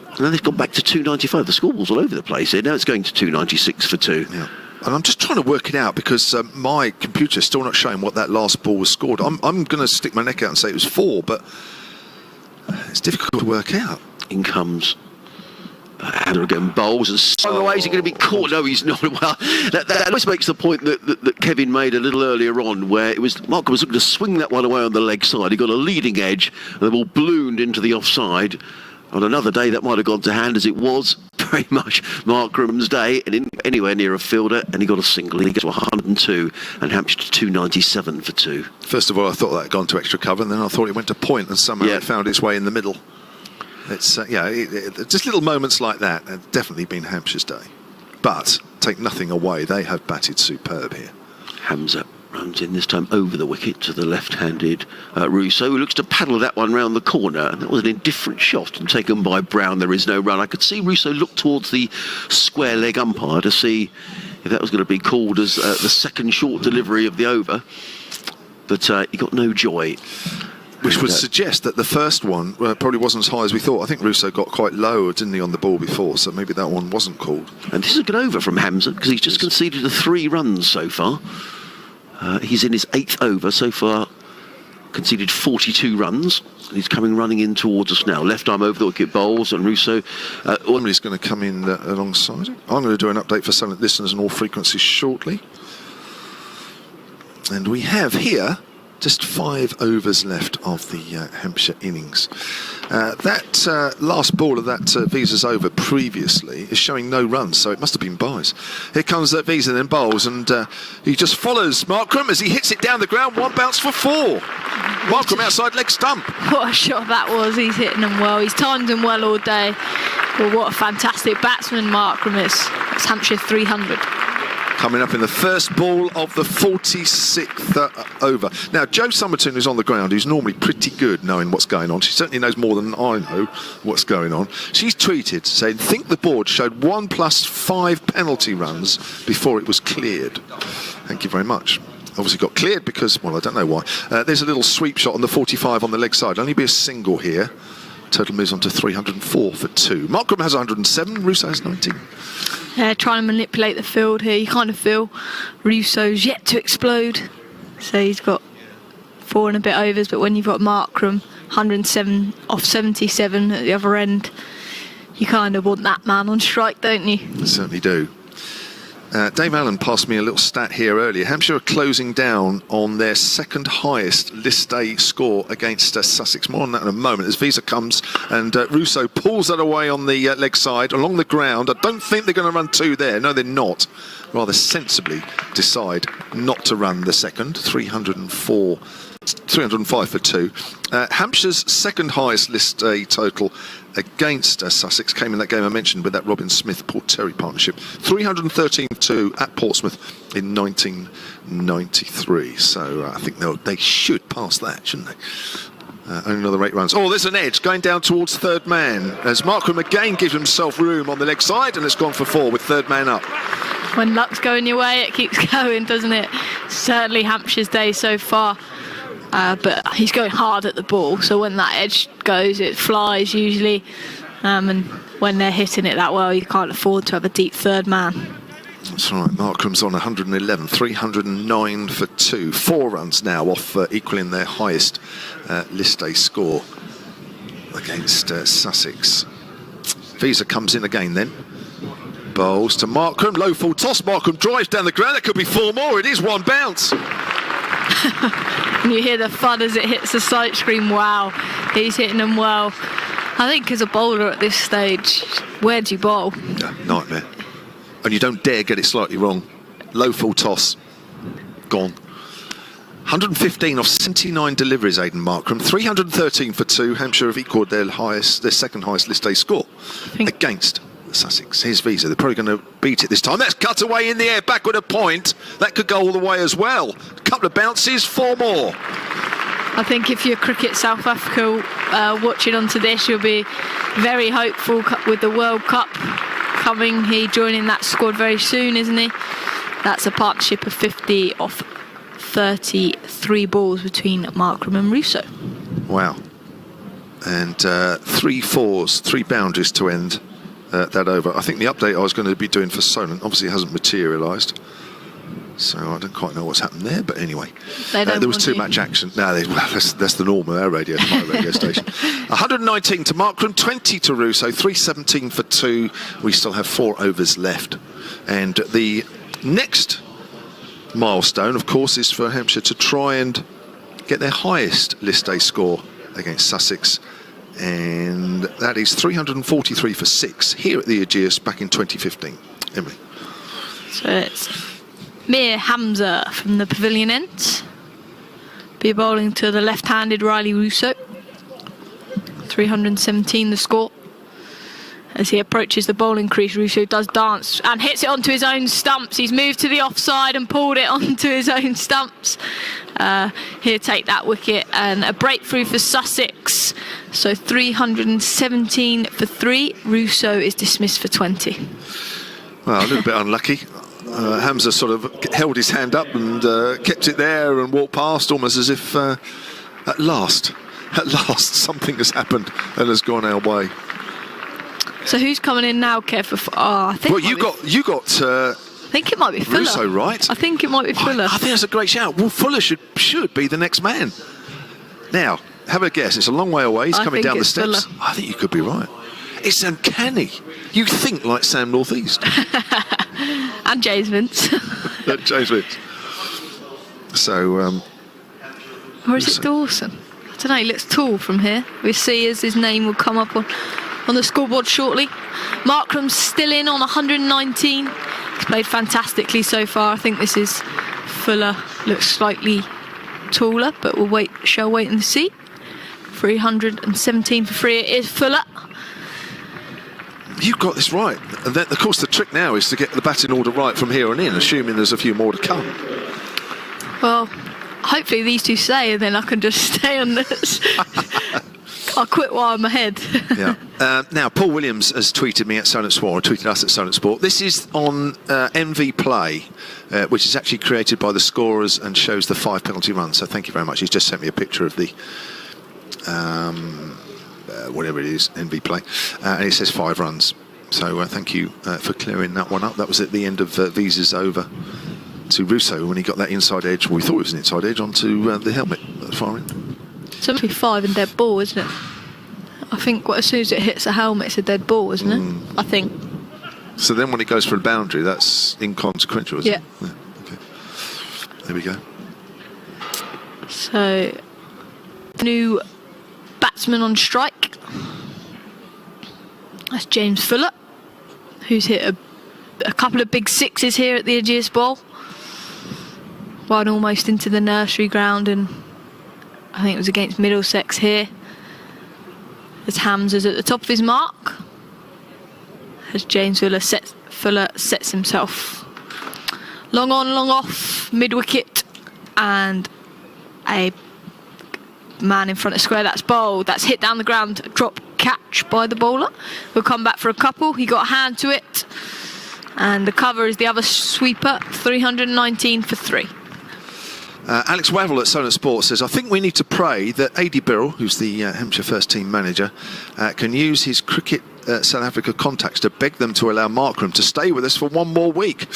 And then they've gone back to 295. The scoreboard's all over the place here. Now it's going to 296 for 2. Yeah. And I'm just trying to work it out because my computer's still not showing what that last ball was scored. I'm going to stick my neck out and say it was 4, but it's difficult to work out. In comes Hamza again, bowls, and so away. Is he going to be caught? No, he's not. Well, that always makes the point that Kevin made a little earlier on, where it was Mark was looking to swing that one away on the leg side. He got a leading edge, and the ball ballooned into the offside. On another day, that might have gone to hand, as it was very much Markram's day, and anywhere near a fielder, and he got a single. He gets to 102, and Hampshire to 297 for 2. First of all, I thought that had gone to extra cover, and then I thought it went to point, and somehow it found its way in the middle. It's just little moments like that have definitely been Hampshire's day. But take nothing away, they have batted superb here. Hamza runs in this time over the wicket to the left-handed Russo, who looks to paddle that one round the corner, and that was an indifferent shot and taken by Brown. There is no run. I could see Russo look towards the square leg umpire to see if that was going to be called as the second short delivery of the over, but he got no joy. Which would suggest that the first one probably wasn't as high as we thought. I think Russo got quite low, didn't he, on the ball before, so maybe that one wasn't called. And this is a good over from Hamza, because he's just conceded 3 runs so far. He's in his 8th over so far, conceded 42 runs. He's coming running in towards us now. Left arm over the wicket, bowls, and Russo. Somebody's going to come in alongside it. I'm going to do an update for silent listeners and all frequencies shortly. And we have here just 5 overs left of the Hampshire innings. That last ball of that Visa's over previously is showing no runs, so it must have been byes. Here comes that Visa then bowls, and he just follows Markram as he hits it down the ground. 1 bounce for 4. Markram outside leg stump. What a shot that was. He's hitting them well. He's timed them well all day. Well, what a fantastic batsman Markram is. It's Hampshire 300. Coming up in the first ball of the 46th over. Now, Jo Summerton is on the ground, who's normally pretty good knowing what's going on. She certainly knows more than I know what's going on. She's tweeted saying, think the board showed 1+5 penalty runs before it was cleared. Thank you very much. Obviously got cleared because, well, I don't know why. There's a little sweep shot on the 45 on the leg side. Only be a single here. Total moves on to 304 for 2. Markram has 107, Russo has 19. Trying to manipulate the field here. You kind of feel Russo's yet to explode. So he's got 4 and a bit overs, but when you've got Markram 107 off 77 at the other end, you kind of want that man on strike, don't you? I certainly do. Dave Allen passed me a little stat here earlier. Hampshire are closing down on their second highest list day score against Sussex. More on that in a moment as Visa comes and Russo pulls that away on the leg side along the ground. I don't think they're going to run 2 there. No, they're not. Rather sensibly decide not to run the second. 305 for 2. Hampshire's second highest list day total against Sussex came in that game I mentioned with that Robin Smith-Port Terry partnership. 313 for 2 at Portsmouth in 1993. So I think they should pass that, shouldn't they? Only another 8 runs. Oh, there's an edge going down towards third man as Markham again gives himself room on the leg side, and it's gone for 4 with third man up. When luck's going your way, it keeps going, doesn't it? Certainly Hampshire's day so far. But he's going hard at the ball, so when that edge goes, it flies usually. And when they're hitting it that well, you can't afford to have a deep third man. That's right. Markham's on 111, 309 for 2. 4 runs now off equaling their highest list day score against Sussex. Visa comes in again then. Bowls to Markham, low full toss. Markham drives down the ground. There could be 4 more. It is 1 bounce. And you hear the thud as it hits the sight screen. Wow, he's hitting them well. I think as a bowler at this stage, where do you bowl? Yeah, nightmare. And you don't dare get it slightly wrong. Low full toss, gone. 115 off 79 deliveries, Aidan Markham. 313 for 2. Hampshire have equalled their second highest list day score against Sussex. Here's Visa. They're probably going to beat it this time. That's cut away in the air, backward a point. That could go all the way as well. A couple of bounces, 4 more. I think if you're Cricket South Africa watching onto this, you'll be very hopeful with the World Cup coming. He joining that squad very soon, isn't he? That's a partnership of 50 off 33 balls between Markham and Russo. Wow. And 3 fours, 3 boundaries to end that over. I think the update I was going to be doing for Solent obviously hasn't materialised, so I don't quite know what's happened there, but anyway, there was too much action. No, that's the norm of our radio, my radio station. 119 to Markham, 20 to Russo, 317 for 2. We still have 4 overs left, and the next milestone of course is for Hampshire to try and get their highest list day score against Sussex, and that is 343 for 6 here at the Ageas back in 2015. Emily. So it's Mir Hamza from the pavilion end. Be bowling to the left-handed Riley Russo. 317 the score. As he approaches the bowling crease, Russo does dance and hits it onto his own stumps. He's moved to the offside and pulled it onto his own stumps. He'll take that wicket, and a breakthrough for Sussex. So 317 for 3. Russo is dismissed for 20. Well, a little bit unlucky. Hamza sort of held his hand up and kept it there and walked past, almost as if at last something has happened and has gone our way. So who's coming in now, Kev? I think. Well, you got. I think it might be Fuller. Russo, right? I think it might be Fuller. I think that's a great shout. Well, Fuller should be the next man. Now, have a guess. It's a long way away. He's coming down the steps. Fuller. I think you could be right. It's uncanny. You think like Sam Northeast. And James Vince. James Vince. So. Or is it Dawson? I don't know. He looks tall from here. We'll see as his name will come up on the scoreboard shortly. Markram's still in on 119. He's played fantastically so far. I think this is Fuller. Looks slightly taller, but we'll shall wait and see. 317 for 3. It is Fuller. You've got this right. And then, of course, the trick now is to get the batting order right from here on in, assuming there's a few more to come. Well, hopefully these two stay, and then I can just stay on this. I'll quit while I'm ahead. Yeah. Now, Paul Williams has tweeted me at Solent Sport, or tweeted us at Solent Sport. This is on MV Play, which is actually created by the scorers and shows the 5 penalty runs. So thank you very much. He's just sent me a picture of the whatever it is, MV Play, and it says 5 runs. So thank you for clearing that one up. That was at the end of Visa's over to Russo when he got that inside edge. Well, we thought it was an inside edge onto the helmet at the far end. It's only 5 and dead ball, isn't it? I think as soon as it hits the helmet, it's a dead ball, isn't it? I think. So then when it goes for a boundary, that's inconsequential, isn't it? Yeah. Okay. There we go. So, new batsman on strike. That's James Fuller, who's hit a couple of big sixes here at the Ageas Bowl. One almost into the nursery ground, and I think it was against Middlesex here. As Hamza's at the top of his mark. As James Fuller sets himself. Long on, long off, mid-wicket, and a man in front of square. That's bowled. That's hit down the ground. Drop catch by the bowler. We'll come back for a couple. He got a hand to it. And the cover is the other sweeper. 319 for 3. Alex Wavell at Solar Sports says, I think we need to pray that A.D. Birrell, who's the Hampshire first team manager, can use his cricket South Africa contacts to beg them to allow Markram to stay with us for one more week.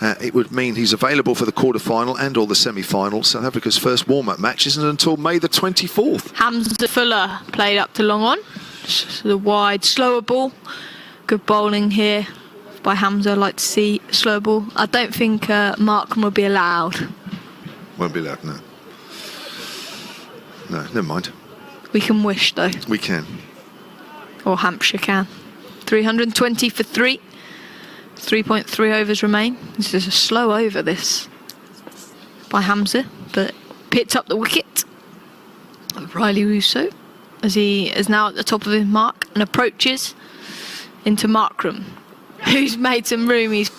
It would mean he's available for the quarter-final and or the semi-final. South Africa's first warm-up match isn't until May the 24th. Hamza Fuller played up to long on. So the wide, slower ball. Good bowling here by Hamza. I'd like to see slow ball. I don't think Markram will be allowed. Won't be allowed, no. No, never mind. We can wish, though. We can. Or Hampshire can. 320 for 3. 3.3 overs remain. This is a slow over, this, by Hamza, but picked up the wicket of Riley Russo as he is now at the top of his mark and approaches into Markram, who's made some room. He's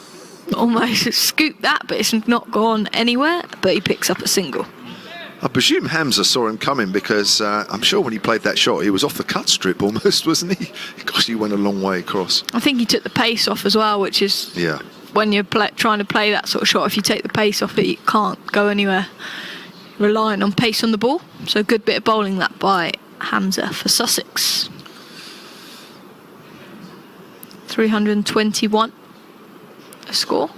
almost scooped that, but it's not gone anywhere, but he picks up a single. I presume Hamza saw him coming because I'm sure when he played that shot, he was off the cut strip almost, wasn't he? Gosh, he went a long way across. I think he took the pace off as well, which is when you're trying to play that sort of shot, if you take the pace off it, you can't go anywhere relying on pace on the ball. So a good bit of bowling that by Hamza for Sussex. 321 a score.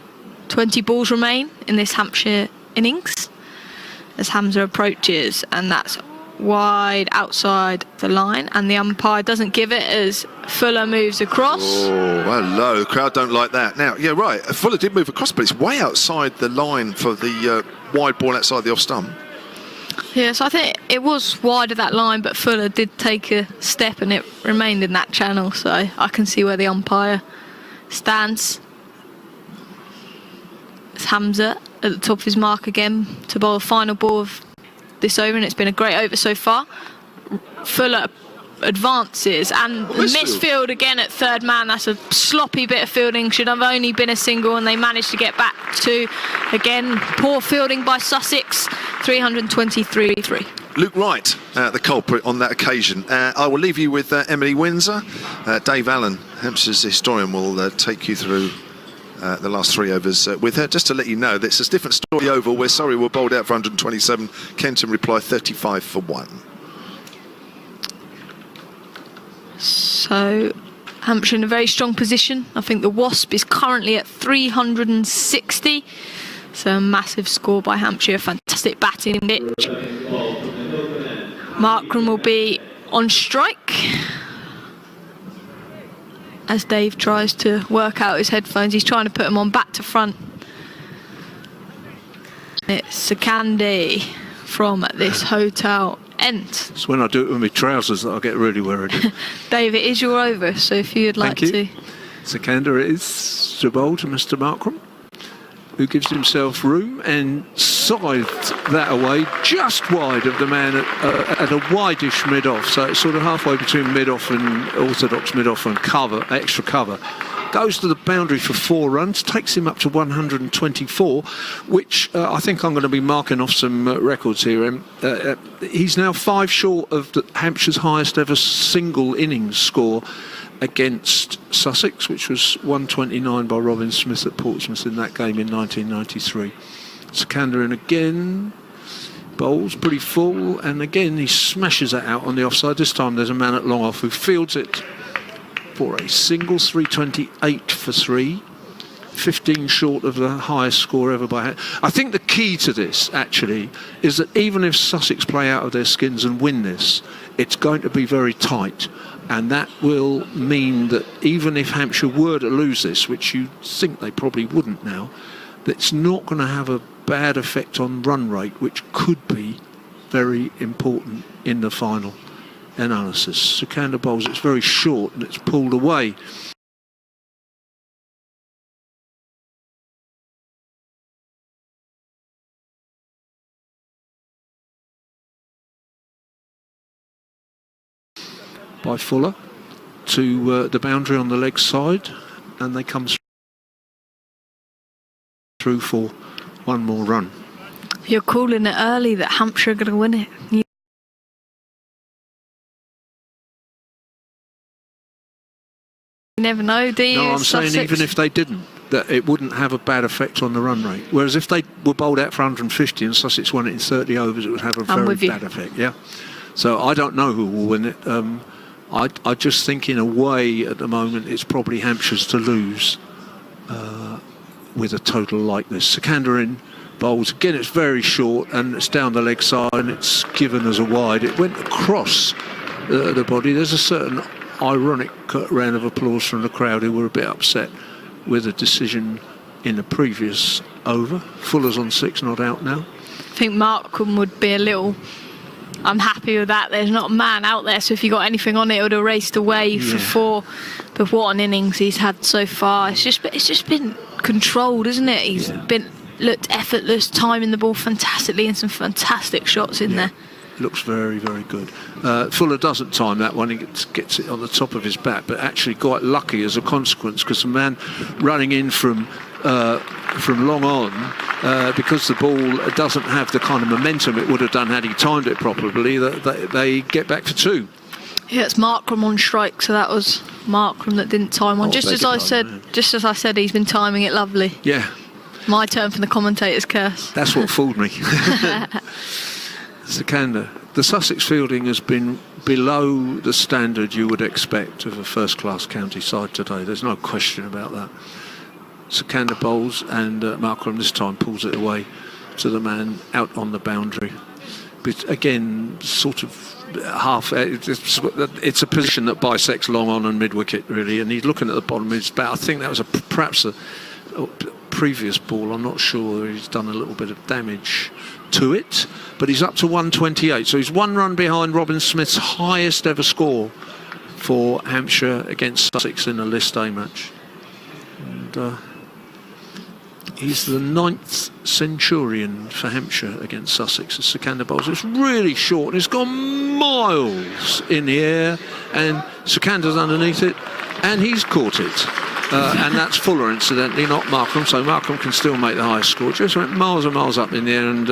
20 balls remain in this Hampshire innings as Hamza approaches, and that's wide outside the line, and the umpire doesn't give it as Fuller moves across. Oh, hello. The crowd don't like that. Now, yeah, right, Fuller did move across, but it's way outside the line for the wide ball outside the off stump. Yes, I think it was wide of that line, but Fuller did take a step and it remained in that channel, so I can see where the umpire stands. It's Hamza at the top of his mark again to bowl a final ball of this over, and it's been a great over so far. Fuller advances and misfield again at third man. That's a sloppy bit of fielding. Should have only been a single, and they managed to get back to, again, poor fielding by Sussex. 323-3. Luke Wright, the culprit on that occasion. I will leave you with Emily Windsor. Dave Allen, Hampshire's historian, will take you through the last 3 overs with her. Just to let you know, that's a different story over where Surrey were bowled out for 127. Kenton reply 35 for 1. So Hampshire in a very strong position. I think the Wasp is currently at 360. So a massive score by Hampshire. Fantastic batting pitch. Markram will be on strike as Dave tries to work out his headphones. He's trying to put them on back to front. It's Sakandi from this hotel end. It's when I do it with my trousers that I get really worried. Dave, it is your over, so if you'd like to. Sakanda is to bowl to Mr. Markram, who gives himself room and scythed that away just wide of the man at a wideish mid-off, so it's sort of halfway between mid-off and orthodox mid-off and cover, extra cover. Goes to the boundary for 4 runs, takes him up to 124, which I think I'm going to be marking off some records here. He's now 5 short of Hampshire's highest ever single innings score against Sussex, which was 129 by Robin Smith at Portsmouth in that game in 1993. Sakanda in again, bowls pretty full, and again he smashes that out on the offside. This time there's a man at long off who fields it for a single. 328 for 3, 15 short of the highest score ever by. I think the key to this, actually, is that even if Sussex play out of their skins and win this, it's going to be very tight. And that will mean that even if Hampshire were to lose this, which you think they probably wouldn't now, that's not going to have a bad effect on run rate, which could be very important in the final analysis. Sikander bowls, it's very short and it's pulled away. By Fuller to the boundary on the leg side, and they come through for one more run. You're calling it early that Hampshire are going to win it. You never know, do you? No, I'm Sussex? saying even if they didn't, that it wouldn't have a bad effect on the run rate. Whereas if they were bowled out for 150 and Sussex won it in 30 overs, it would have a very bad effect. Yeah. So I don't know who will win it. I just think in a way at the moment it's probably Hampshire's to lose with a total like this. Sikander in bowls. Again, it's very short and it's down the leg side and it's given as a wide. It went across the body. There's a certain ironic round of applause from the crowd who were a bit upset with a decision in the previous over. Fuller's on 6, not out now. I think Markham would be a little... I'm happy with that. There's not a man out there, so if you got anything on it, it would have raced away for 4. But what an innings he's had so far. It's just been controlled, isn't it? He's been looked effortless, timing the ball fantastically, and some fantastic shots in there. Looks very, very good. Fuller doesn't time that one. He gets it on the top of his bat, but actually quite lucky as a consequence, because the man running in from long on, because the ball doesn't have the kind of momentum it would have done had he timed it properly, they get back for 2. Yeah, it's Markram on strike, so that was Markram that didn't time one. Just as I said, he's been timing it lovely. Yeah. My turn for the commentator's curse. That's what fooled me. Sikander. The Sussex fielding has been below the standard you would expect of a first-class county side today. There's no question about that. Sikander bowls and Markram this time pulls it away to the man out on the boundary. But again, sort of half. It's a position that bisects long on and mid-wicket really, and he's looking at the bottom of his bat. I think that was perhaps a previous ball. I'm not sure. He's done a little bit of damage to it, but he's up to 128, so he's 1 run behind Robin Smith's highest ever score for Hampshire against Sussex in a List A match. And he's the 9th centurion for Hampshire against Sussex as Sikander bowls. It's really short and it's gone miles in the air, and Sikander's underneath it and he's caught it. And that's Fuller, incidentally, not Markham, so Markham can still make the highest score. Just went miles and miles up in the air, and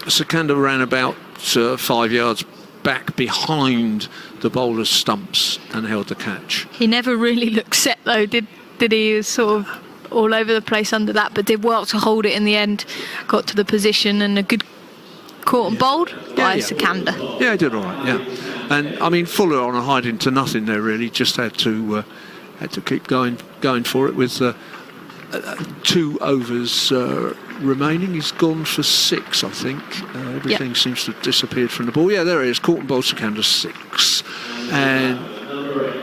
Sikander ran about 5 yards back behind the bowler's stumps and held the catch. He never really looked set though, did he? He was sort of all over the place under that, but did well to hold it in the end. Got to the position and a good caught and bowled by Sikander. Yeah, he did all right, yeah. And I mean, Fuller on a hiding to nothing there really, just had to keep going for it with 2 overs remaining. He's gone for 6, I think. Everything seems to have disappeared from the ball. Yeah, there he is. Caught and bowled Sikander 6. And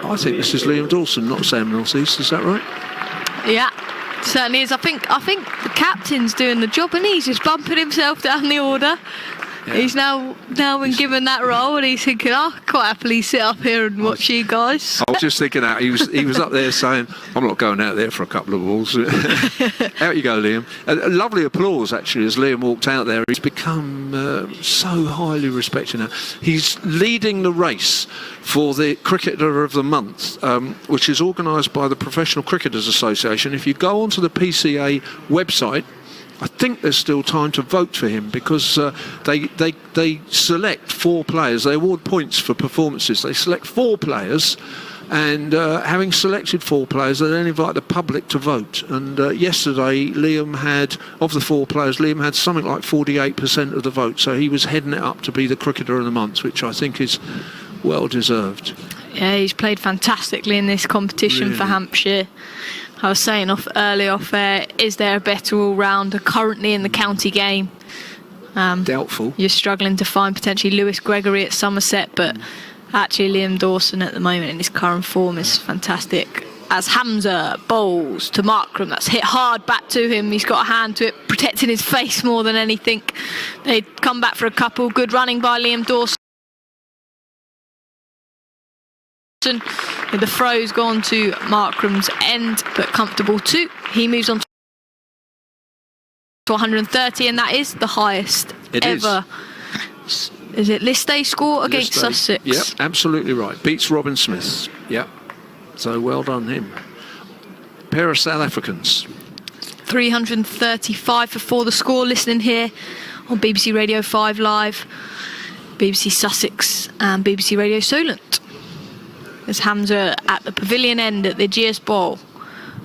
I think this is Liam Dawson, not Sam Northeast. Is that right? Yeah, certainly is. I think the captain's doing the job, and he's just bumping himself down the order. Yeah. He's now been given that role, and he's thinking, I'll quite happily sit up here and watch you guys. I was just thinking that he was up there saying, I'm not going out there for a couple of balls. Out you go, Liam. Lovely applause actually as Liam walked out there. He's become so highly respected now. He's leading the race for the Cricketer of the Month, which is organised by the Professional Cricketers Association. If you go onto the PCA website, I think there's still time to vote for him, because they select 4 players. They award points for performances. They select 4 players, and having selected 4 players, they then invite the public to vote. And yesterday, Liam had, of the 4 players, Liam had something like 48% of the vote. So he was heading it up to be the Cricketer of the Month, which I think is well deserved. Yeah, he's played fantastically in this competition for Hampshire. I was saying earlier off air, is there a better all-rounder currently in the county game? Doubtful. You're struggling to find potentially Lewis Gregory at Somerset, but actually Liam Dawson at the moment in his current form is fantastic. As Hamza bowls to Markram, that's hit hard back to him. He's got a hand to it, protecting his face more than anything. They come back for a couple. Good running by Liam Dawson. The throw's gone to Markram's end, but comfortable too. He moves on to 130, and that is the highest ever. Is it list day score against Sussex? Yep, absolutely right. Beats Robin Smith. Yep. So well done him. Pair of South Africans. 335 for 4 the score. Listening here on BBC Radio 5 Live, BBC Sussex and BBC Radio Solent. There's Hamza at the pavilion end at the GS Bowl.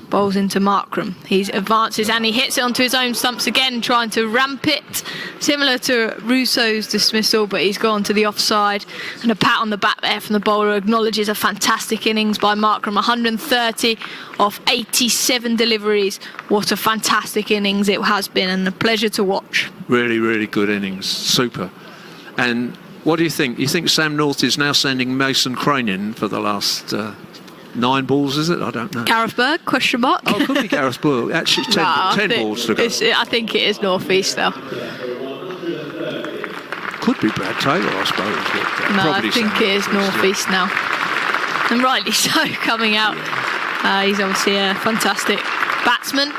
Bowls into Markram. He advances and he hits it onto his own stumps again, trying to ramp it, similar to Russo's dismissal, but he's gone to the offside. And a pat on the back there from the bowler acknowledges a fantastic innings by Markram. 130 off 87 deliveries. What a fantastic innings it has been, and a pleasure to watch. Really, really good innings. Super. And what do you think? You think Sam North is now sending Mason Crane in for the last 9 balls, is it? I don't know. Gareth Berg, question mark? Oh, it could be Gareth Berg. Actually, 10 balls to go. I think it is North East, though. Could be Brad Taylor, I suppose. But, no, I think it is North East now. And rightly so, coming out. He's obviously a fantastic batsman,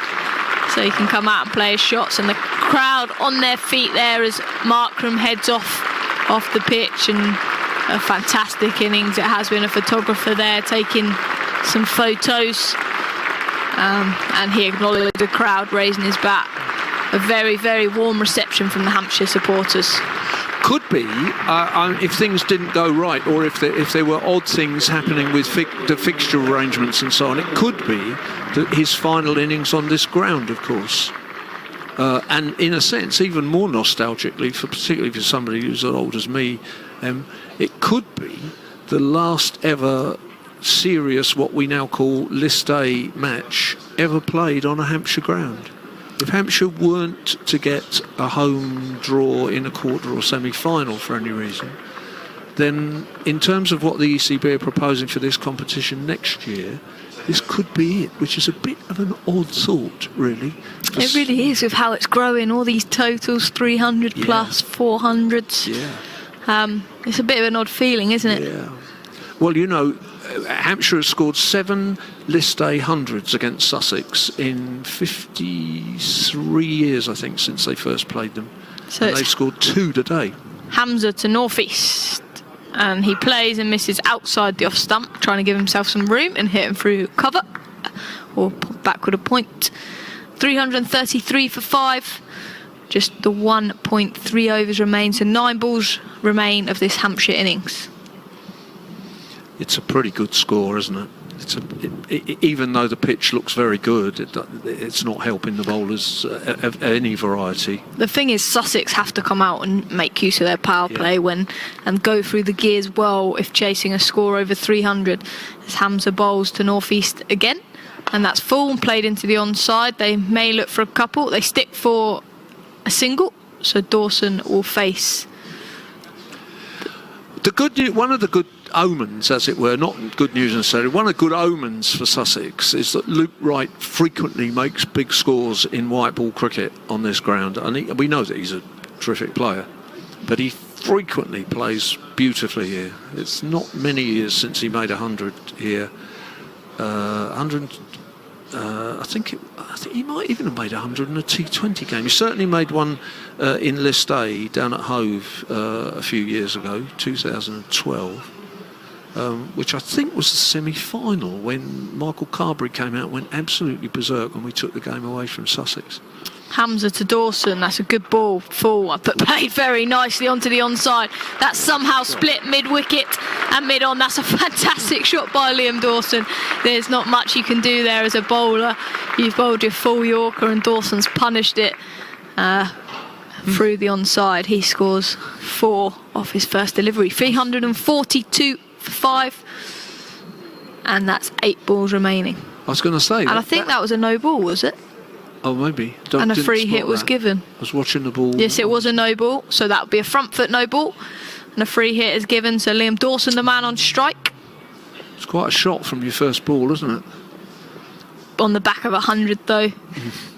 so he can come out and play his shots. And the crowd on their feet there as Markram heads off the pitch, and a fantastic innings it has been. A photographer there taking some photos, and he acknowledged the crowd raising his bat. A very, very warm reception from the Hampshire supporters. Could be, if things didn't go right, or if there were odd things happening with the fixture arrangements and so on, it could be his final innings on this ground, of course. And in a sense, even more nostalgically, particularly for somebody who's as old as me, it could be the last ever serious, what we now call list A match, ever played on a Hampshire ground. If Hampshire weren't to get a home draw in a quarter or semi-final for any reason, then in terms of what the ECB are proposing for this competition next year, this could be it, which is a bit of an odd thought, really. It really is, with how it's growing, all these totals, 300 plus, 400s. Yeah. It's a bit of an odd feeling, isn't it? Yeah. Well, you know, Hampshire has scored 7 list A hundreds against Sussex in 53 years, I think, since they first played them. So they've scored 2 today. Hamza to North East. And he plays and misses outside the off stump, trying to give himself some room and hit him through cover, or backward a point. 333 for 5. Just the 1.3 overs remain, so 9 balls remain of this Hampshire innings. It's a pretty good score, isn't it? Even though the pitch looks very good, it's not helping the bowlers of any variety. The thing is, Sussex have to come out and make use of their power play and go through the gears well if chasing a score over 300. As Hamza bowls to North East again, and that's full and played into the onside. They may look for a couple. They stick for a single, so Dawson will face. One of the good omens, as it were, not good news necessarily, one of the good omens for Sussex is that Luke Wright frequently makes big scores in white ball cricket on this ground, and we know that he's a terrific player, but he frequently plays beautifully here. It's not many years since he made 100 here. I think he might even have made 100 in a T20 game. He certainly made one in List A down at Hove a few years ago, 2012, which I think was the semi-final when Michael Carberry came out and went absolutely berserk when we took the game away from Sussex. Hamza to Dawson, that's a good ball, full, but played very nicely onto the onside. That's somehow split mid-wicket and mid-on. That's a fantastic shot by Liam Dawson. There's not much you can do there as a bowler. You've bowled your full Yorker and Dawson's punished it through the onside. He scores 4 off his first delivery. 342 for 5, and that's 8 balls remaining. I was going to say. And I think that was a no ball, was it? Oh, maybe. And a Didn't free spot hit was that. given. I was watching the ball. Yes, it was a no ball, so that would be a front foot no ball. And a free hit is given, so Liam Dawson, the man on strike. It's quite a shot from your first ball, isn't it? On the back of 100, though.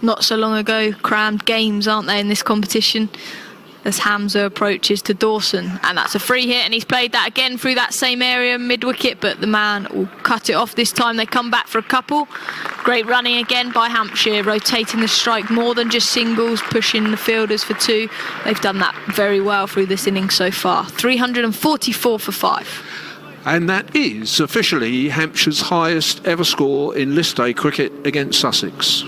Not so long ago. Crammed games, aren't they, in this competition? As Hamza approaches to Dawson, and that's a free hit, and he's played that again through that same area mid-wicket, but the man will cut it off this time. They come back for a couple. Great running again by Hampshire, rotating the strike more than just singles, pushing the fielders for 2. They've done that very well through this innings so far. 344 for 5. And that is officially Hampshire's highest ever score in list day cricket against Sussex.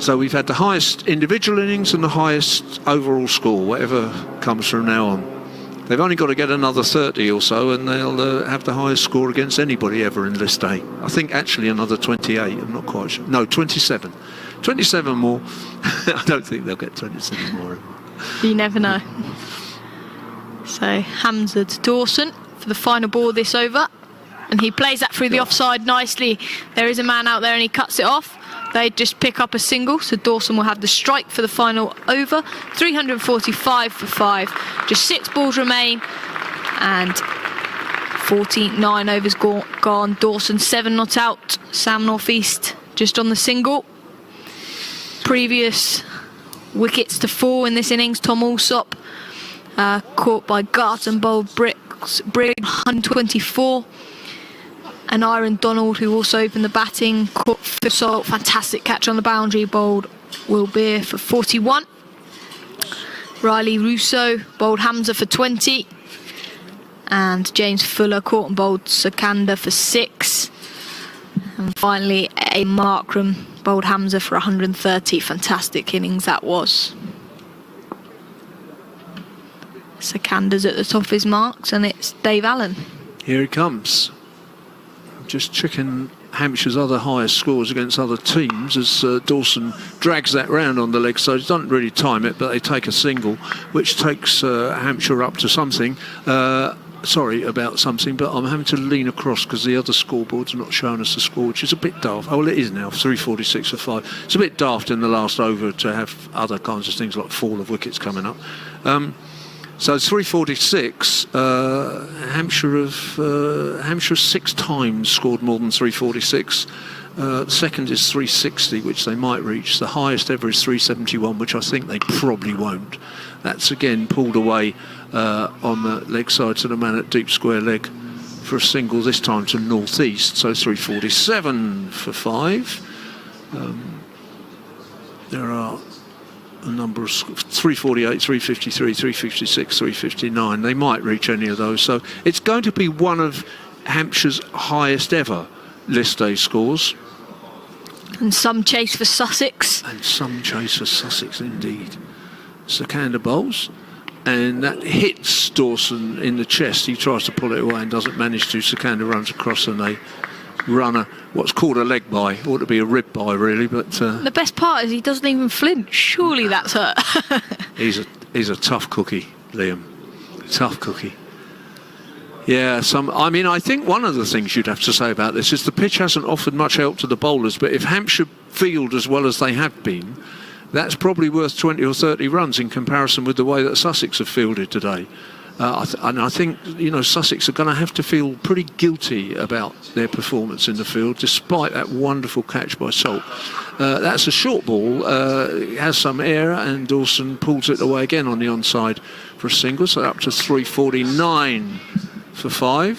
So we've had the highest individual innings and the highest overall score, whatever comes from now on. They've only got to get another 30 or so and they'll have the highest score against anybody ever in list day. I think actually another 28, I'm not quite sure. No, 27. 27 more. I don't think they'll get 27 more. You never know. So Hamza to Dawson for the final ball this over. And he plays that through the offside nicely. There is a man out there and he cuts it off. They just pick up a single, so Dawson will have the strike for the final over. 345 for 5. Just 6 balls remain, and 49 overs gone. Dawson 7 not out. Sam Northeast just on the single. Previous wickets to fall in this innings. Tom Alsop caught by Garton, bowled Briggs 124. And Aaron Donald, who also opened the batting, caught Salt, fantastic catch on the boundary, bowled Will Beer for 41. Riley Russo bowled Hamza for 20. And James Fuller caught and bowled Sakanda for 6. And finally, A. Markram bowled Hamza for 130. Fantastic innings that was. Sakanda's at the top of his marks, and it's Dave Allen. Here he comes. Just checking Hampshire's other highest scores against other teams as Dawson drags that round on the leg side. He doesn't really time it, but they take a single, which takes Hampshire up to something. Sorry about something, but I'm having to lean across because the other scoreboard's not showing us the score, which is a bit daft. Oh, well, it is now, 346 for 5. It's a bit daft in the last over to have other kinds of things like fall of wickets coming up. So 346, Hampshire 6 times scored more than 346. The second is 360, which they might reach. The highest ever is 371, which I think they probably won't. That's again pulled away on the leg side to the man at deep square leg for a single, this time to northeast. So 347 for 5. There are a number of 348, 353, 356, 359. They might reach any of those. So it's going to be one of Hampshire's highest ever list day scores. And some chase for Sussex. And some chase for Sussex indeed. Sakanda bowls, and that hits Dawson in the chest. He tries to pull it away and doesn't manage to. Sakanda runs across and they run what's called a leg bye. Ought to be a rib bye really, but the best part is he doesn't even flinch. Surely that's hurt. he's a tough cookie, Liam. Tough cookie. Yeah, I think one of the things you'd have to say about this is the pitch hasn't offered much help to the bowlers, but if Hampshire field as well as they have been, that's probably worth 20 or 30 runs in comparison with the way that Sussex have fielded today. And I think, Sussex are going to have to feel pretty guilty about their performance in the field, despite that wonderful catch by Salt. That's a short ball. It has some air, and Dawson pulls it away again on the onside for a single, so up to 349 for 5.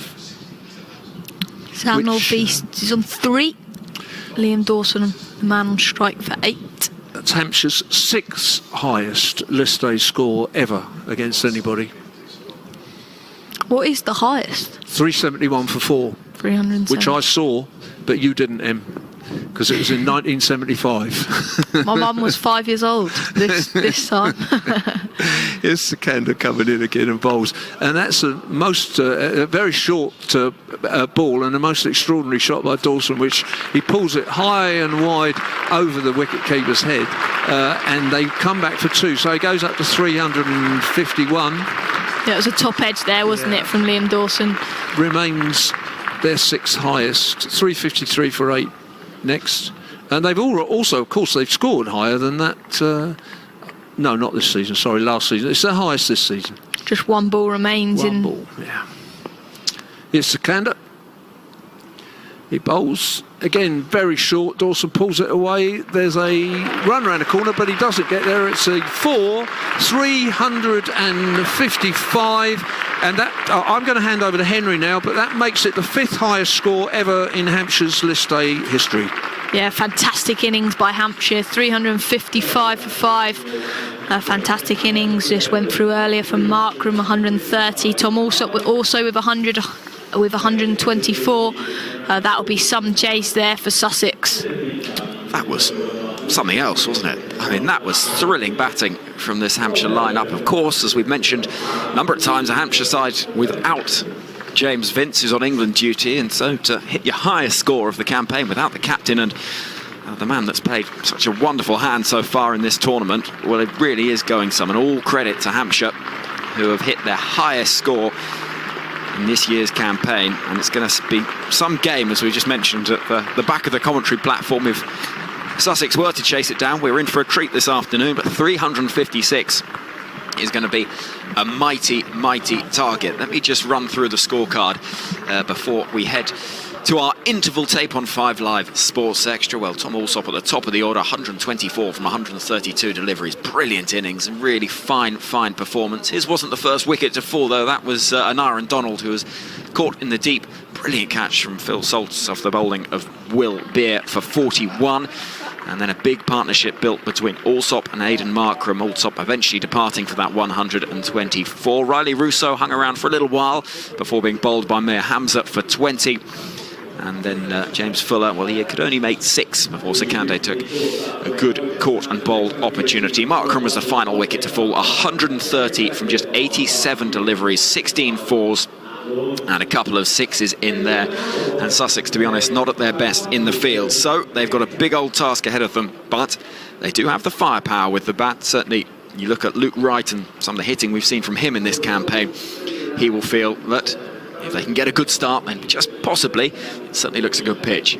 Sam Northeast is on 3. Liam Dawson, the man on strike for 8. That's Hampshire's 6th highest list day score ever against anybody. What is the highest? 371 for 4. 307. Which I saw, but you didn't, Em, because it was in 1975. My mum was 5 years old this time. Here's Sakanda coming in again and bowls, and that's a very short ball and a most extraordinary shot by Dawson, which he pulls it high and wide over the wicket keeper's head, and they come back for 2, so he goes up to 351. Yeah, it was a top edge there, wasn't it, from Liam Dawson? Remains their 6th highest, 353 for 8. next. And they've also, of course, they've scored higher than that. No, not this season. Sorry, last season. It's their highest this season. Just one ball remains One ball, yeah. Here's Sikander. He bowls. Again, very short. Dawson pulls it away. There's a run around the corner, but he doesn't get there. It's a 355. And that I'm going to hand over to Henry now, but that makes it the 5th highest score ever in Hampshire's list A history. Yeah, fantastic innings by Hampshire, 355 for 5. Fantastic innings just went through earlier from Markram, 130. Tom also with 100, with 124. That'll be some chase there for Sussex. That was something else, wasn't it? I mean, that was thrilling batting from this Hampshire lineup. Of course, as we've mentioned a number of times, a Hampshire side without James Vince, who's on England duty, and so to hit your highest score of the campaign without the captain and the man that's played such a wonderful hand so far in this tournament, well, it really is going some, and all credit to Hampshire, who have hit their highest score in this year's campaign. And it's going to be some game, as we just mentioned at the back of the commentary platform. If Sussex were to chase it down, we're in for a treat this afternoon, but 356 is going to be a mighty, mighty target. Let me just run through the scorecard before we head to our interval tape on 5 Live Sports Extra. Well, Tom Alsop at the top of the order, 124 from 132 deliveries. Brilliant innings and really fine performance. His wasn't the first wicket to fall, though. That was an Aaron Donald, who was caught in the deep. Brilliant catch from Phil Salts off the bowling of Will Beer for 41. And then a big partnership built between Alsop and Aidan Markram. Alsop eventually departing for that 124. Riley Russo hung around for a little while before being bowled by Mir Hamza for 20. And then James Fuller, well, he could only make 6 before Sikander took a good caught and bowled opportunity. Markram was the final wicket to fall, 130 from just 87 deliveries, 16 fours and a couple of 6s in there. And Sussex, to be honest, not at their best in the field. So they've got a big old task ahead of them, but they do have the firepower with the bat. Certainly, you look at Luke Wright and some of the hitting we've seen from him in this campaign, he will feel that if they can get a good start, then just possibly, it certainly looks a good pitch,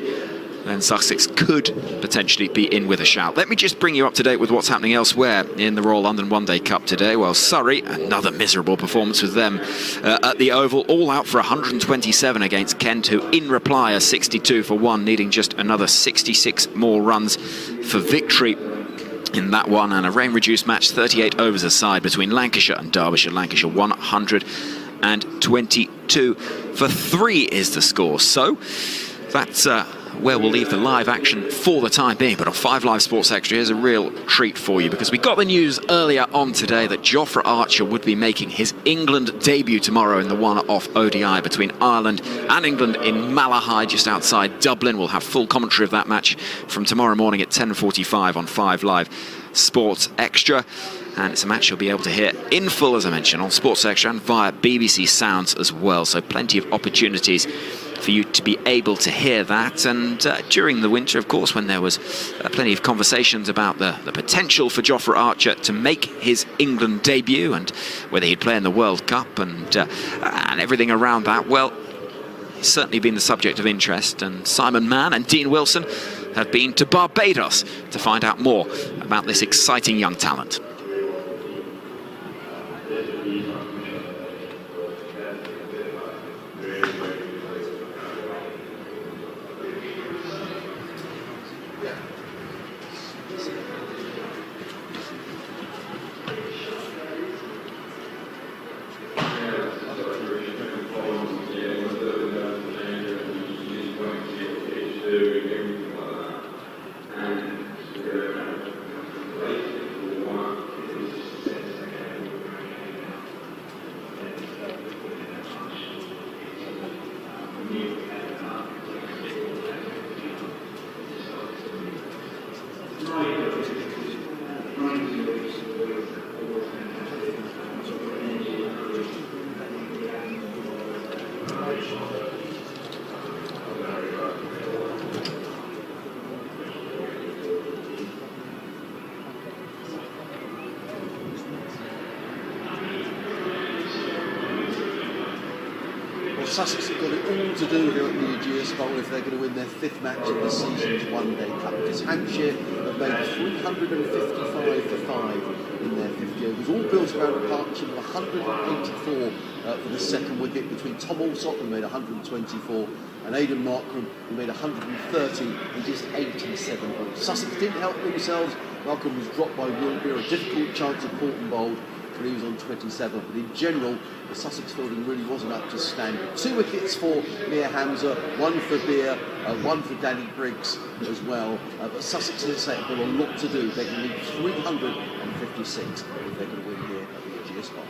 then Sussex could potentially be in with a shout. Let me just bring you up to date with what's happening elsewhere in the Royal London One Day Cup today. Well, Surrey, another miserable performance with them at the Oval, all out for 127 against Kent, who in reply are 62 for 1, needing just another 66 more runs for victory in that one. And a rain-reduced match, 38 overs aside between Lancashire and Derbyshire. Lancashire 122 for 3 is the score. So that's where we'll leave the live action for the time being. But on 5 Live Sports Extra, here's a real treat for you, because we got the news earlier on today that Jofra Archer would be making his England debut tomorrow in the one-off ODI between Ireland and England in Malahide, just outside Dublin. We'll have full commentary of that match from tomorrow morning at 10:45 on 5 Live Sports Extra. And it's a match you'll be able to hear in full, as I mentioned, on Sports Extra and via BBC Sounds as well. So plenty of opportunities for you to be able to hear that. And during the winter, of course, when there was plenty of conversations about the potential for Jofra Archer to make his England debut and whether he'd play in the World Cup and everything around that, well, it's certainly been the subject of interest. And Simon Mann and Dean Wilson have been to Barbados to find out more about this exciting young talent. Sussex have got it all to do here at the Ageas Bowl if they're going to win their 5th match of the season's one-day cup, because Hampshire have made 355 for 5 in their 50 overs, all built around a partnership of 184 for the second wicket between Tom Alsop, who made 124, and Aidan Markram, who made 130 in just 87 balls. Sussex didn't help themselves. Markram was dropped by Will Beer, a difficult chance of Porton bowled, and he was on 27, but in general the Sussex fielding really wasn't up to standard. 2 wickets for Mir Hamza, 1 for Beer, 1 for Danny Briggs as well, but Sussex, as I say, have got a lot to do. They're going to need 356 if they're going to win here at the Ageas Bowl.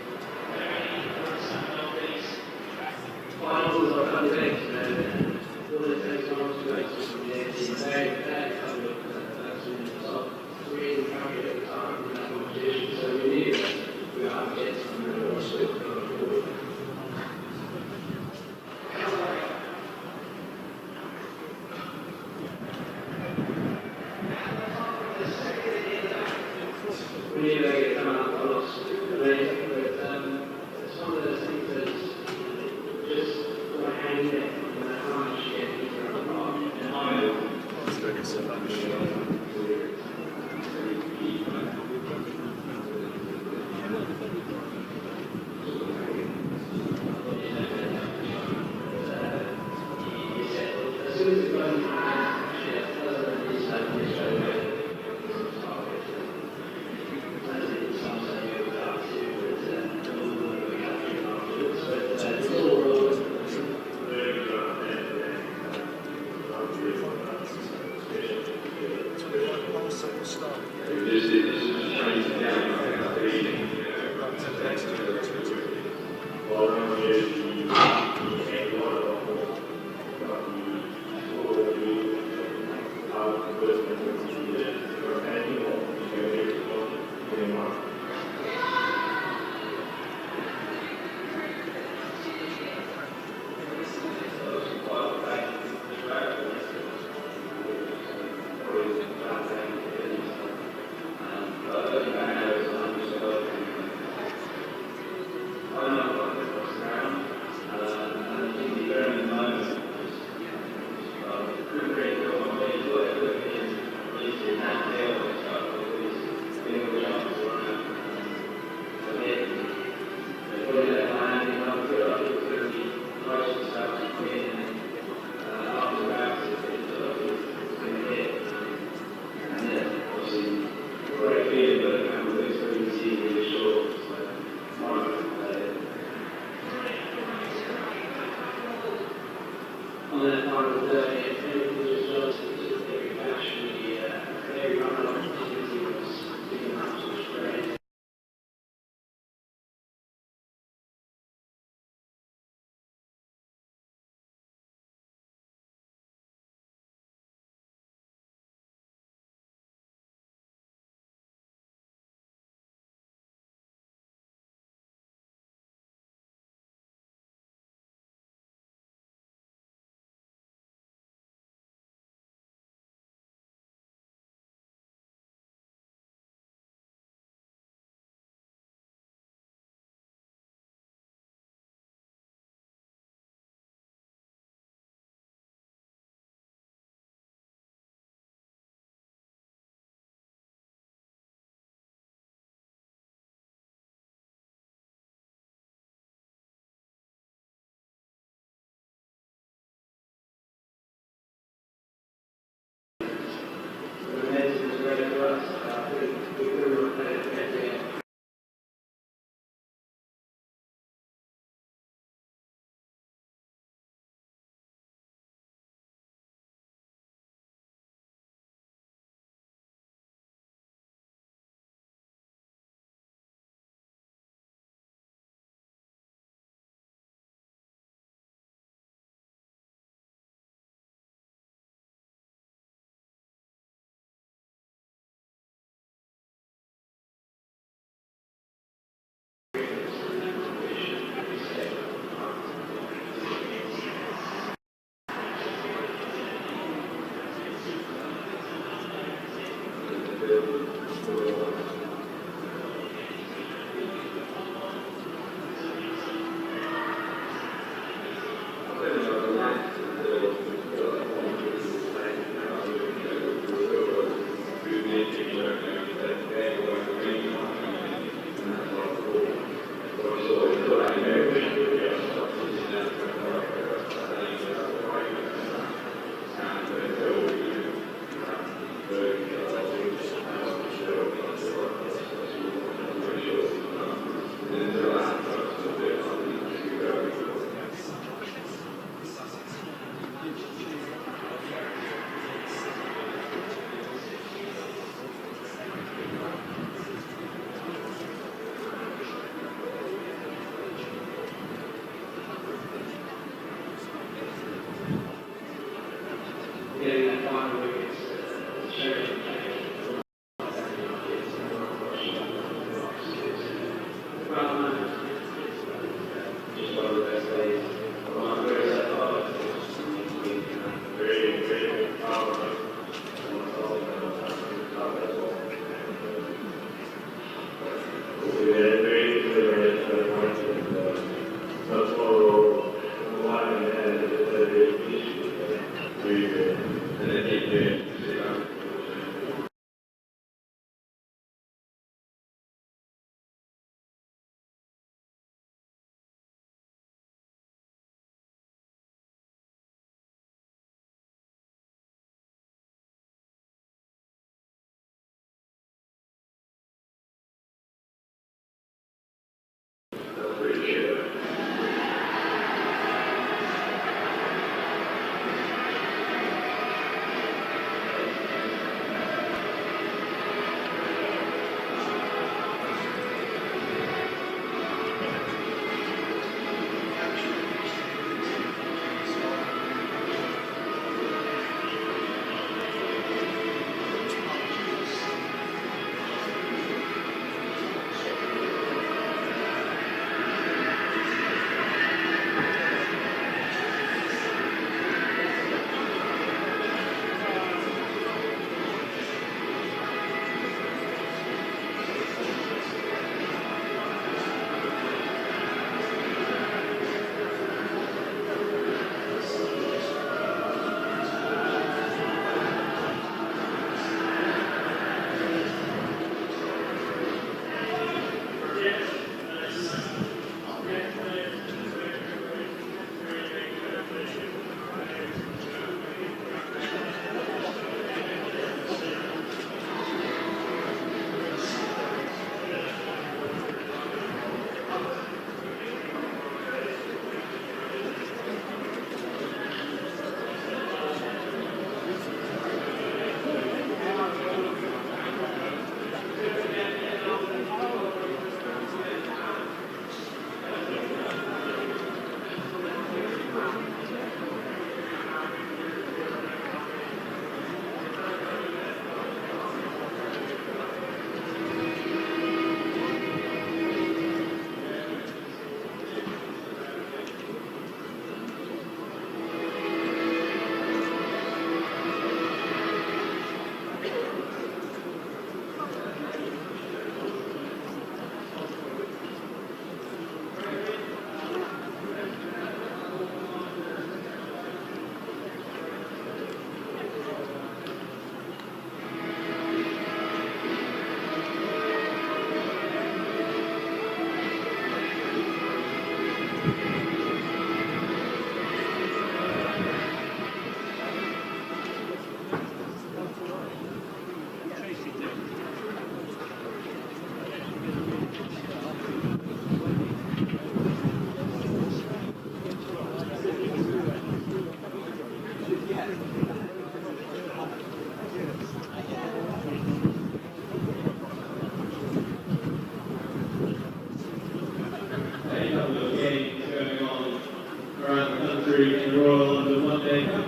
victory in the Royal London One Day Cup.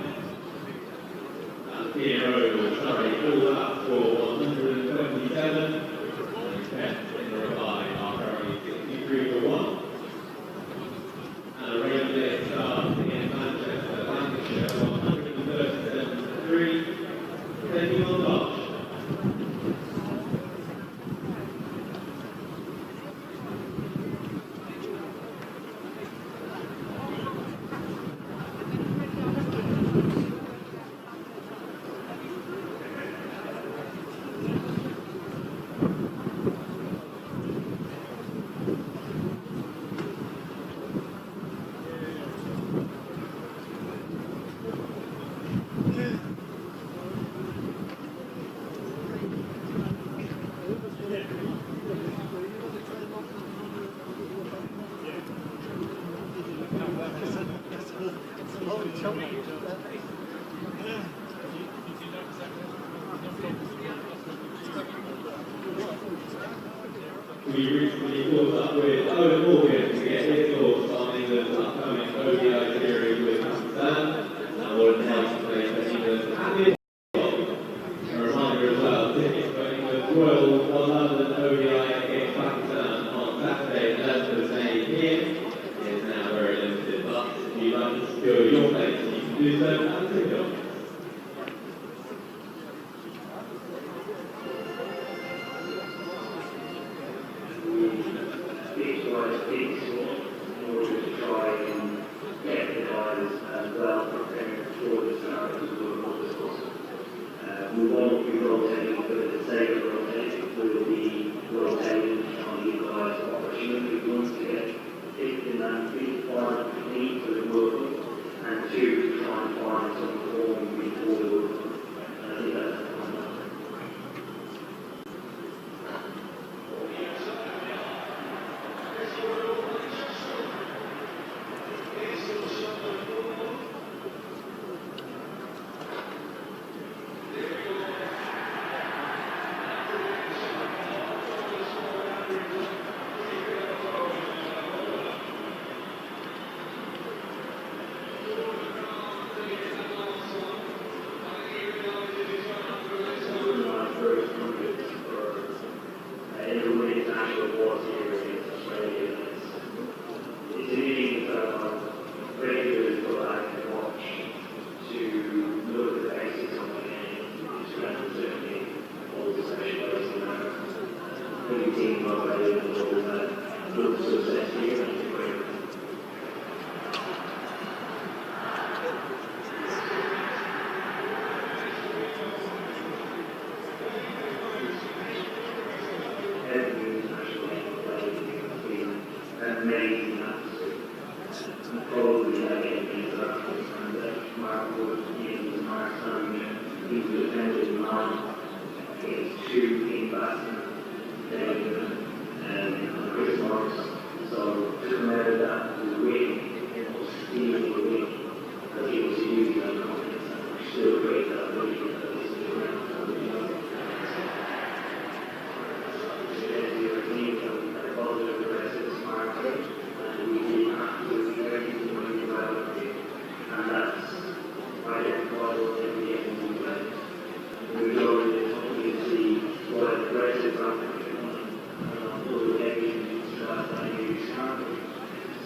And Pierrot, sorry, all up for 127. And 10th in the reply are currently 63-1. And a rain day start in Manchester, Lancashire, 137-3, taking on Bosch. We recently caught up with Owen Morgan to get his thoughts on England's upcoming ODI series with Pakistan and what it takes to play for England and the a reminder as well, tickets for England's Royal London ODI against Pakistan on Saturday, 11th of May here is now very limited, but if you'd like to secure your place, you can do so at the ticket office. We won't be rotating for the sake of rotating. We will be rotating on equalised opportunity. Once to get picked in that big part need for the World Cup, and two, to try and find some form before the World Cup. And I think that's the plan.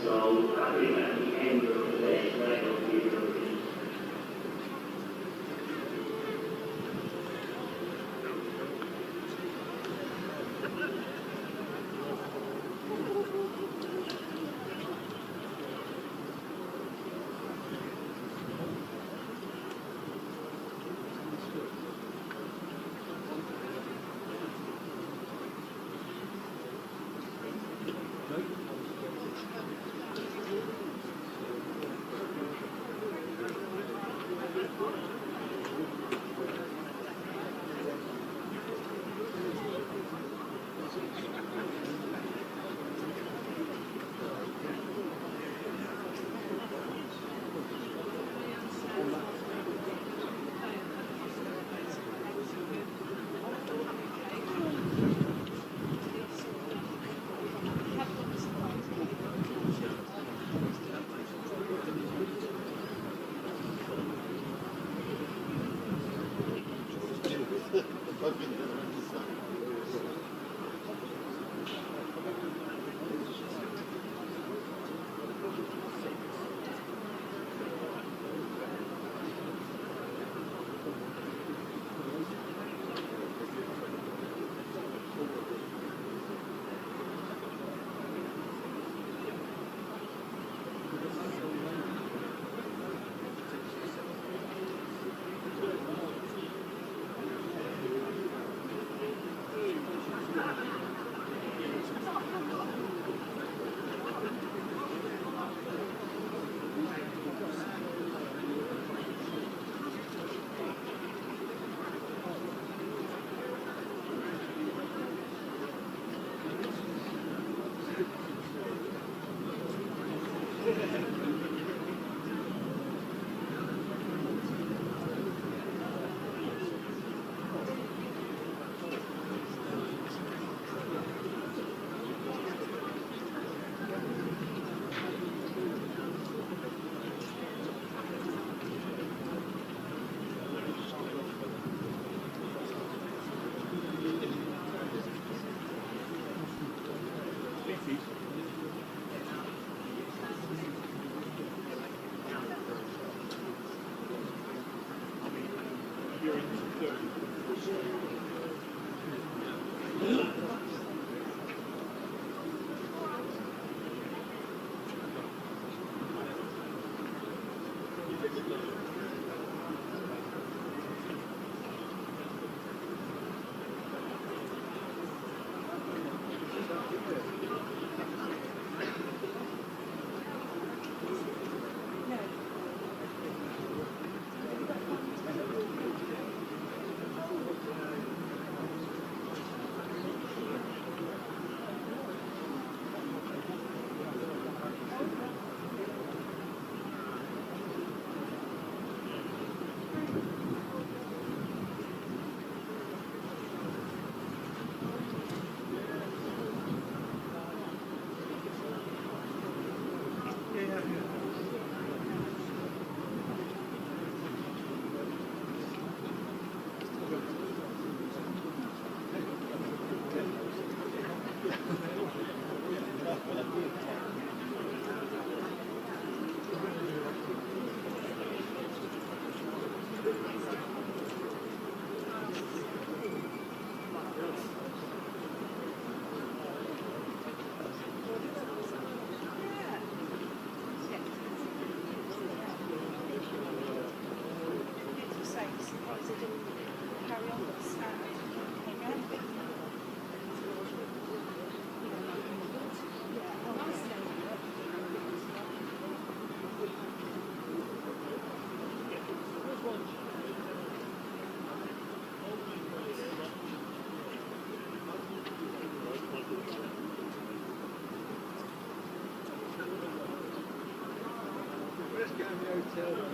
So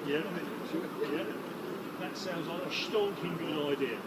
Yeah, that sounds like a stonking good idea.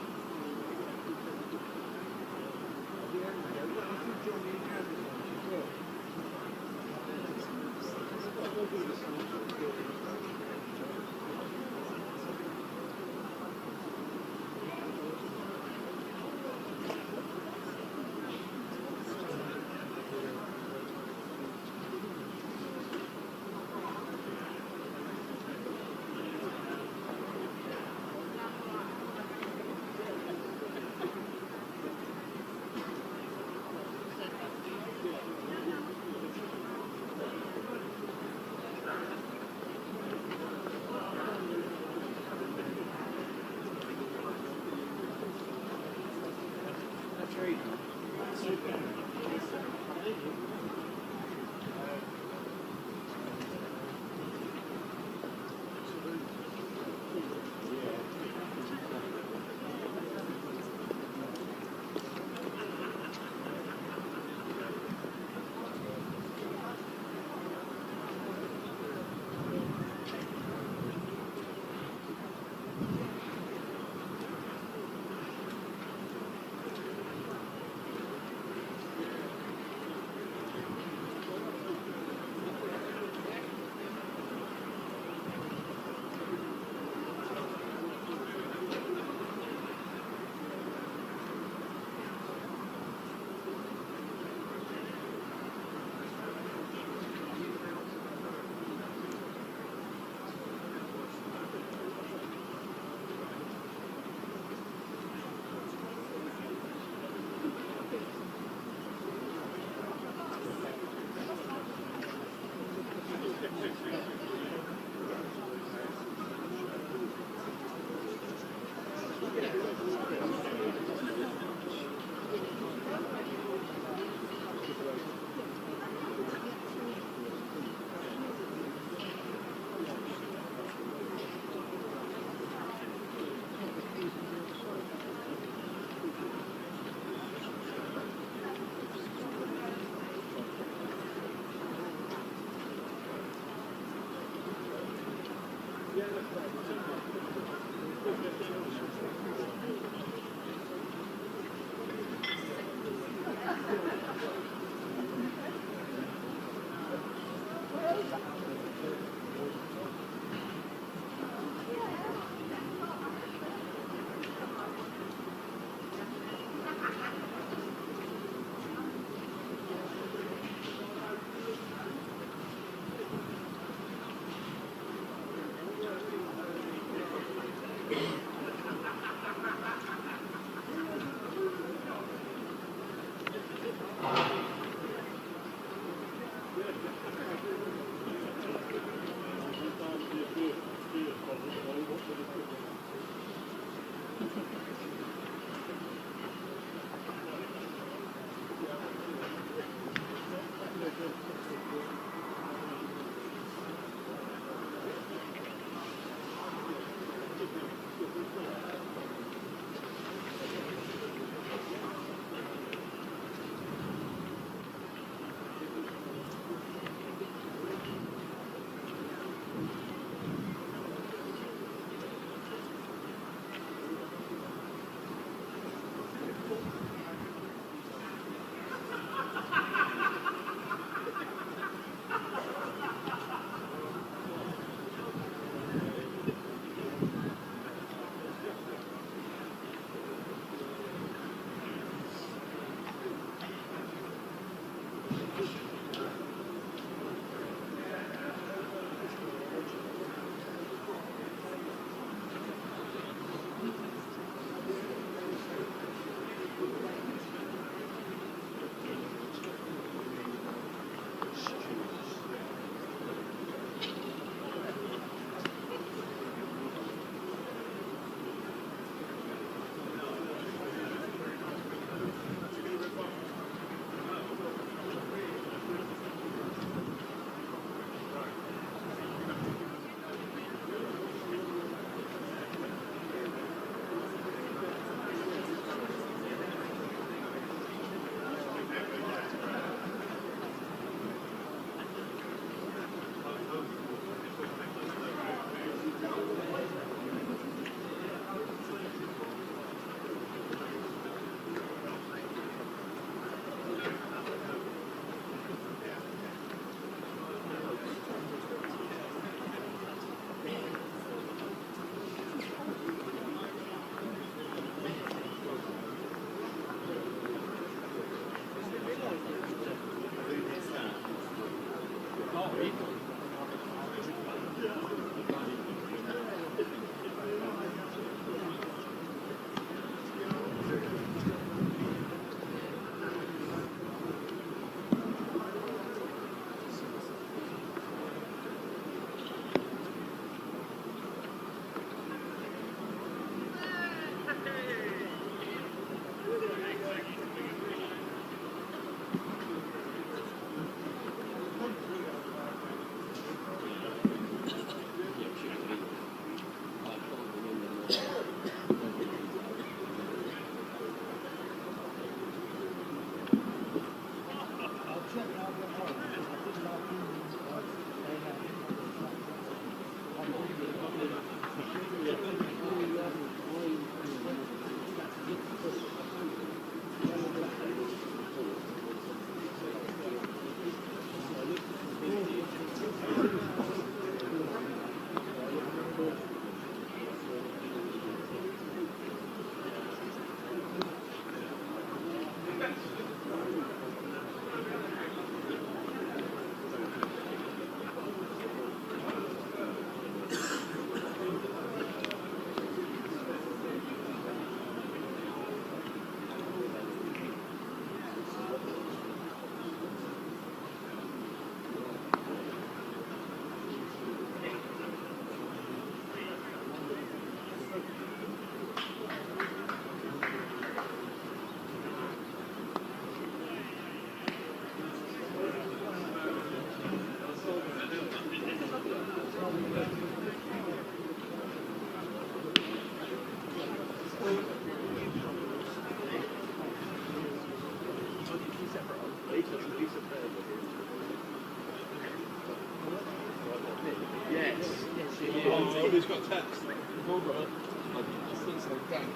He's got text. We've all got it. I think so, Dan.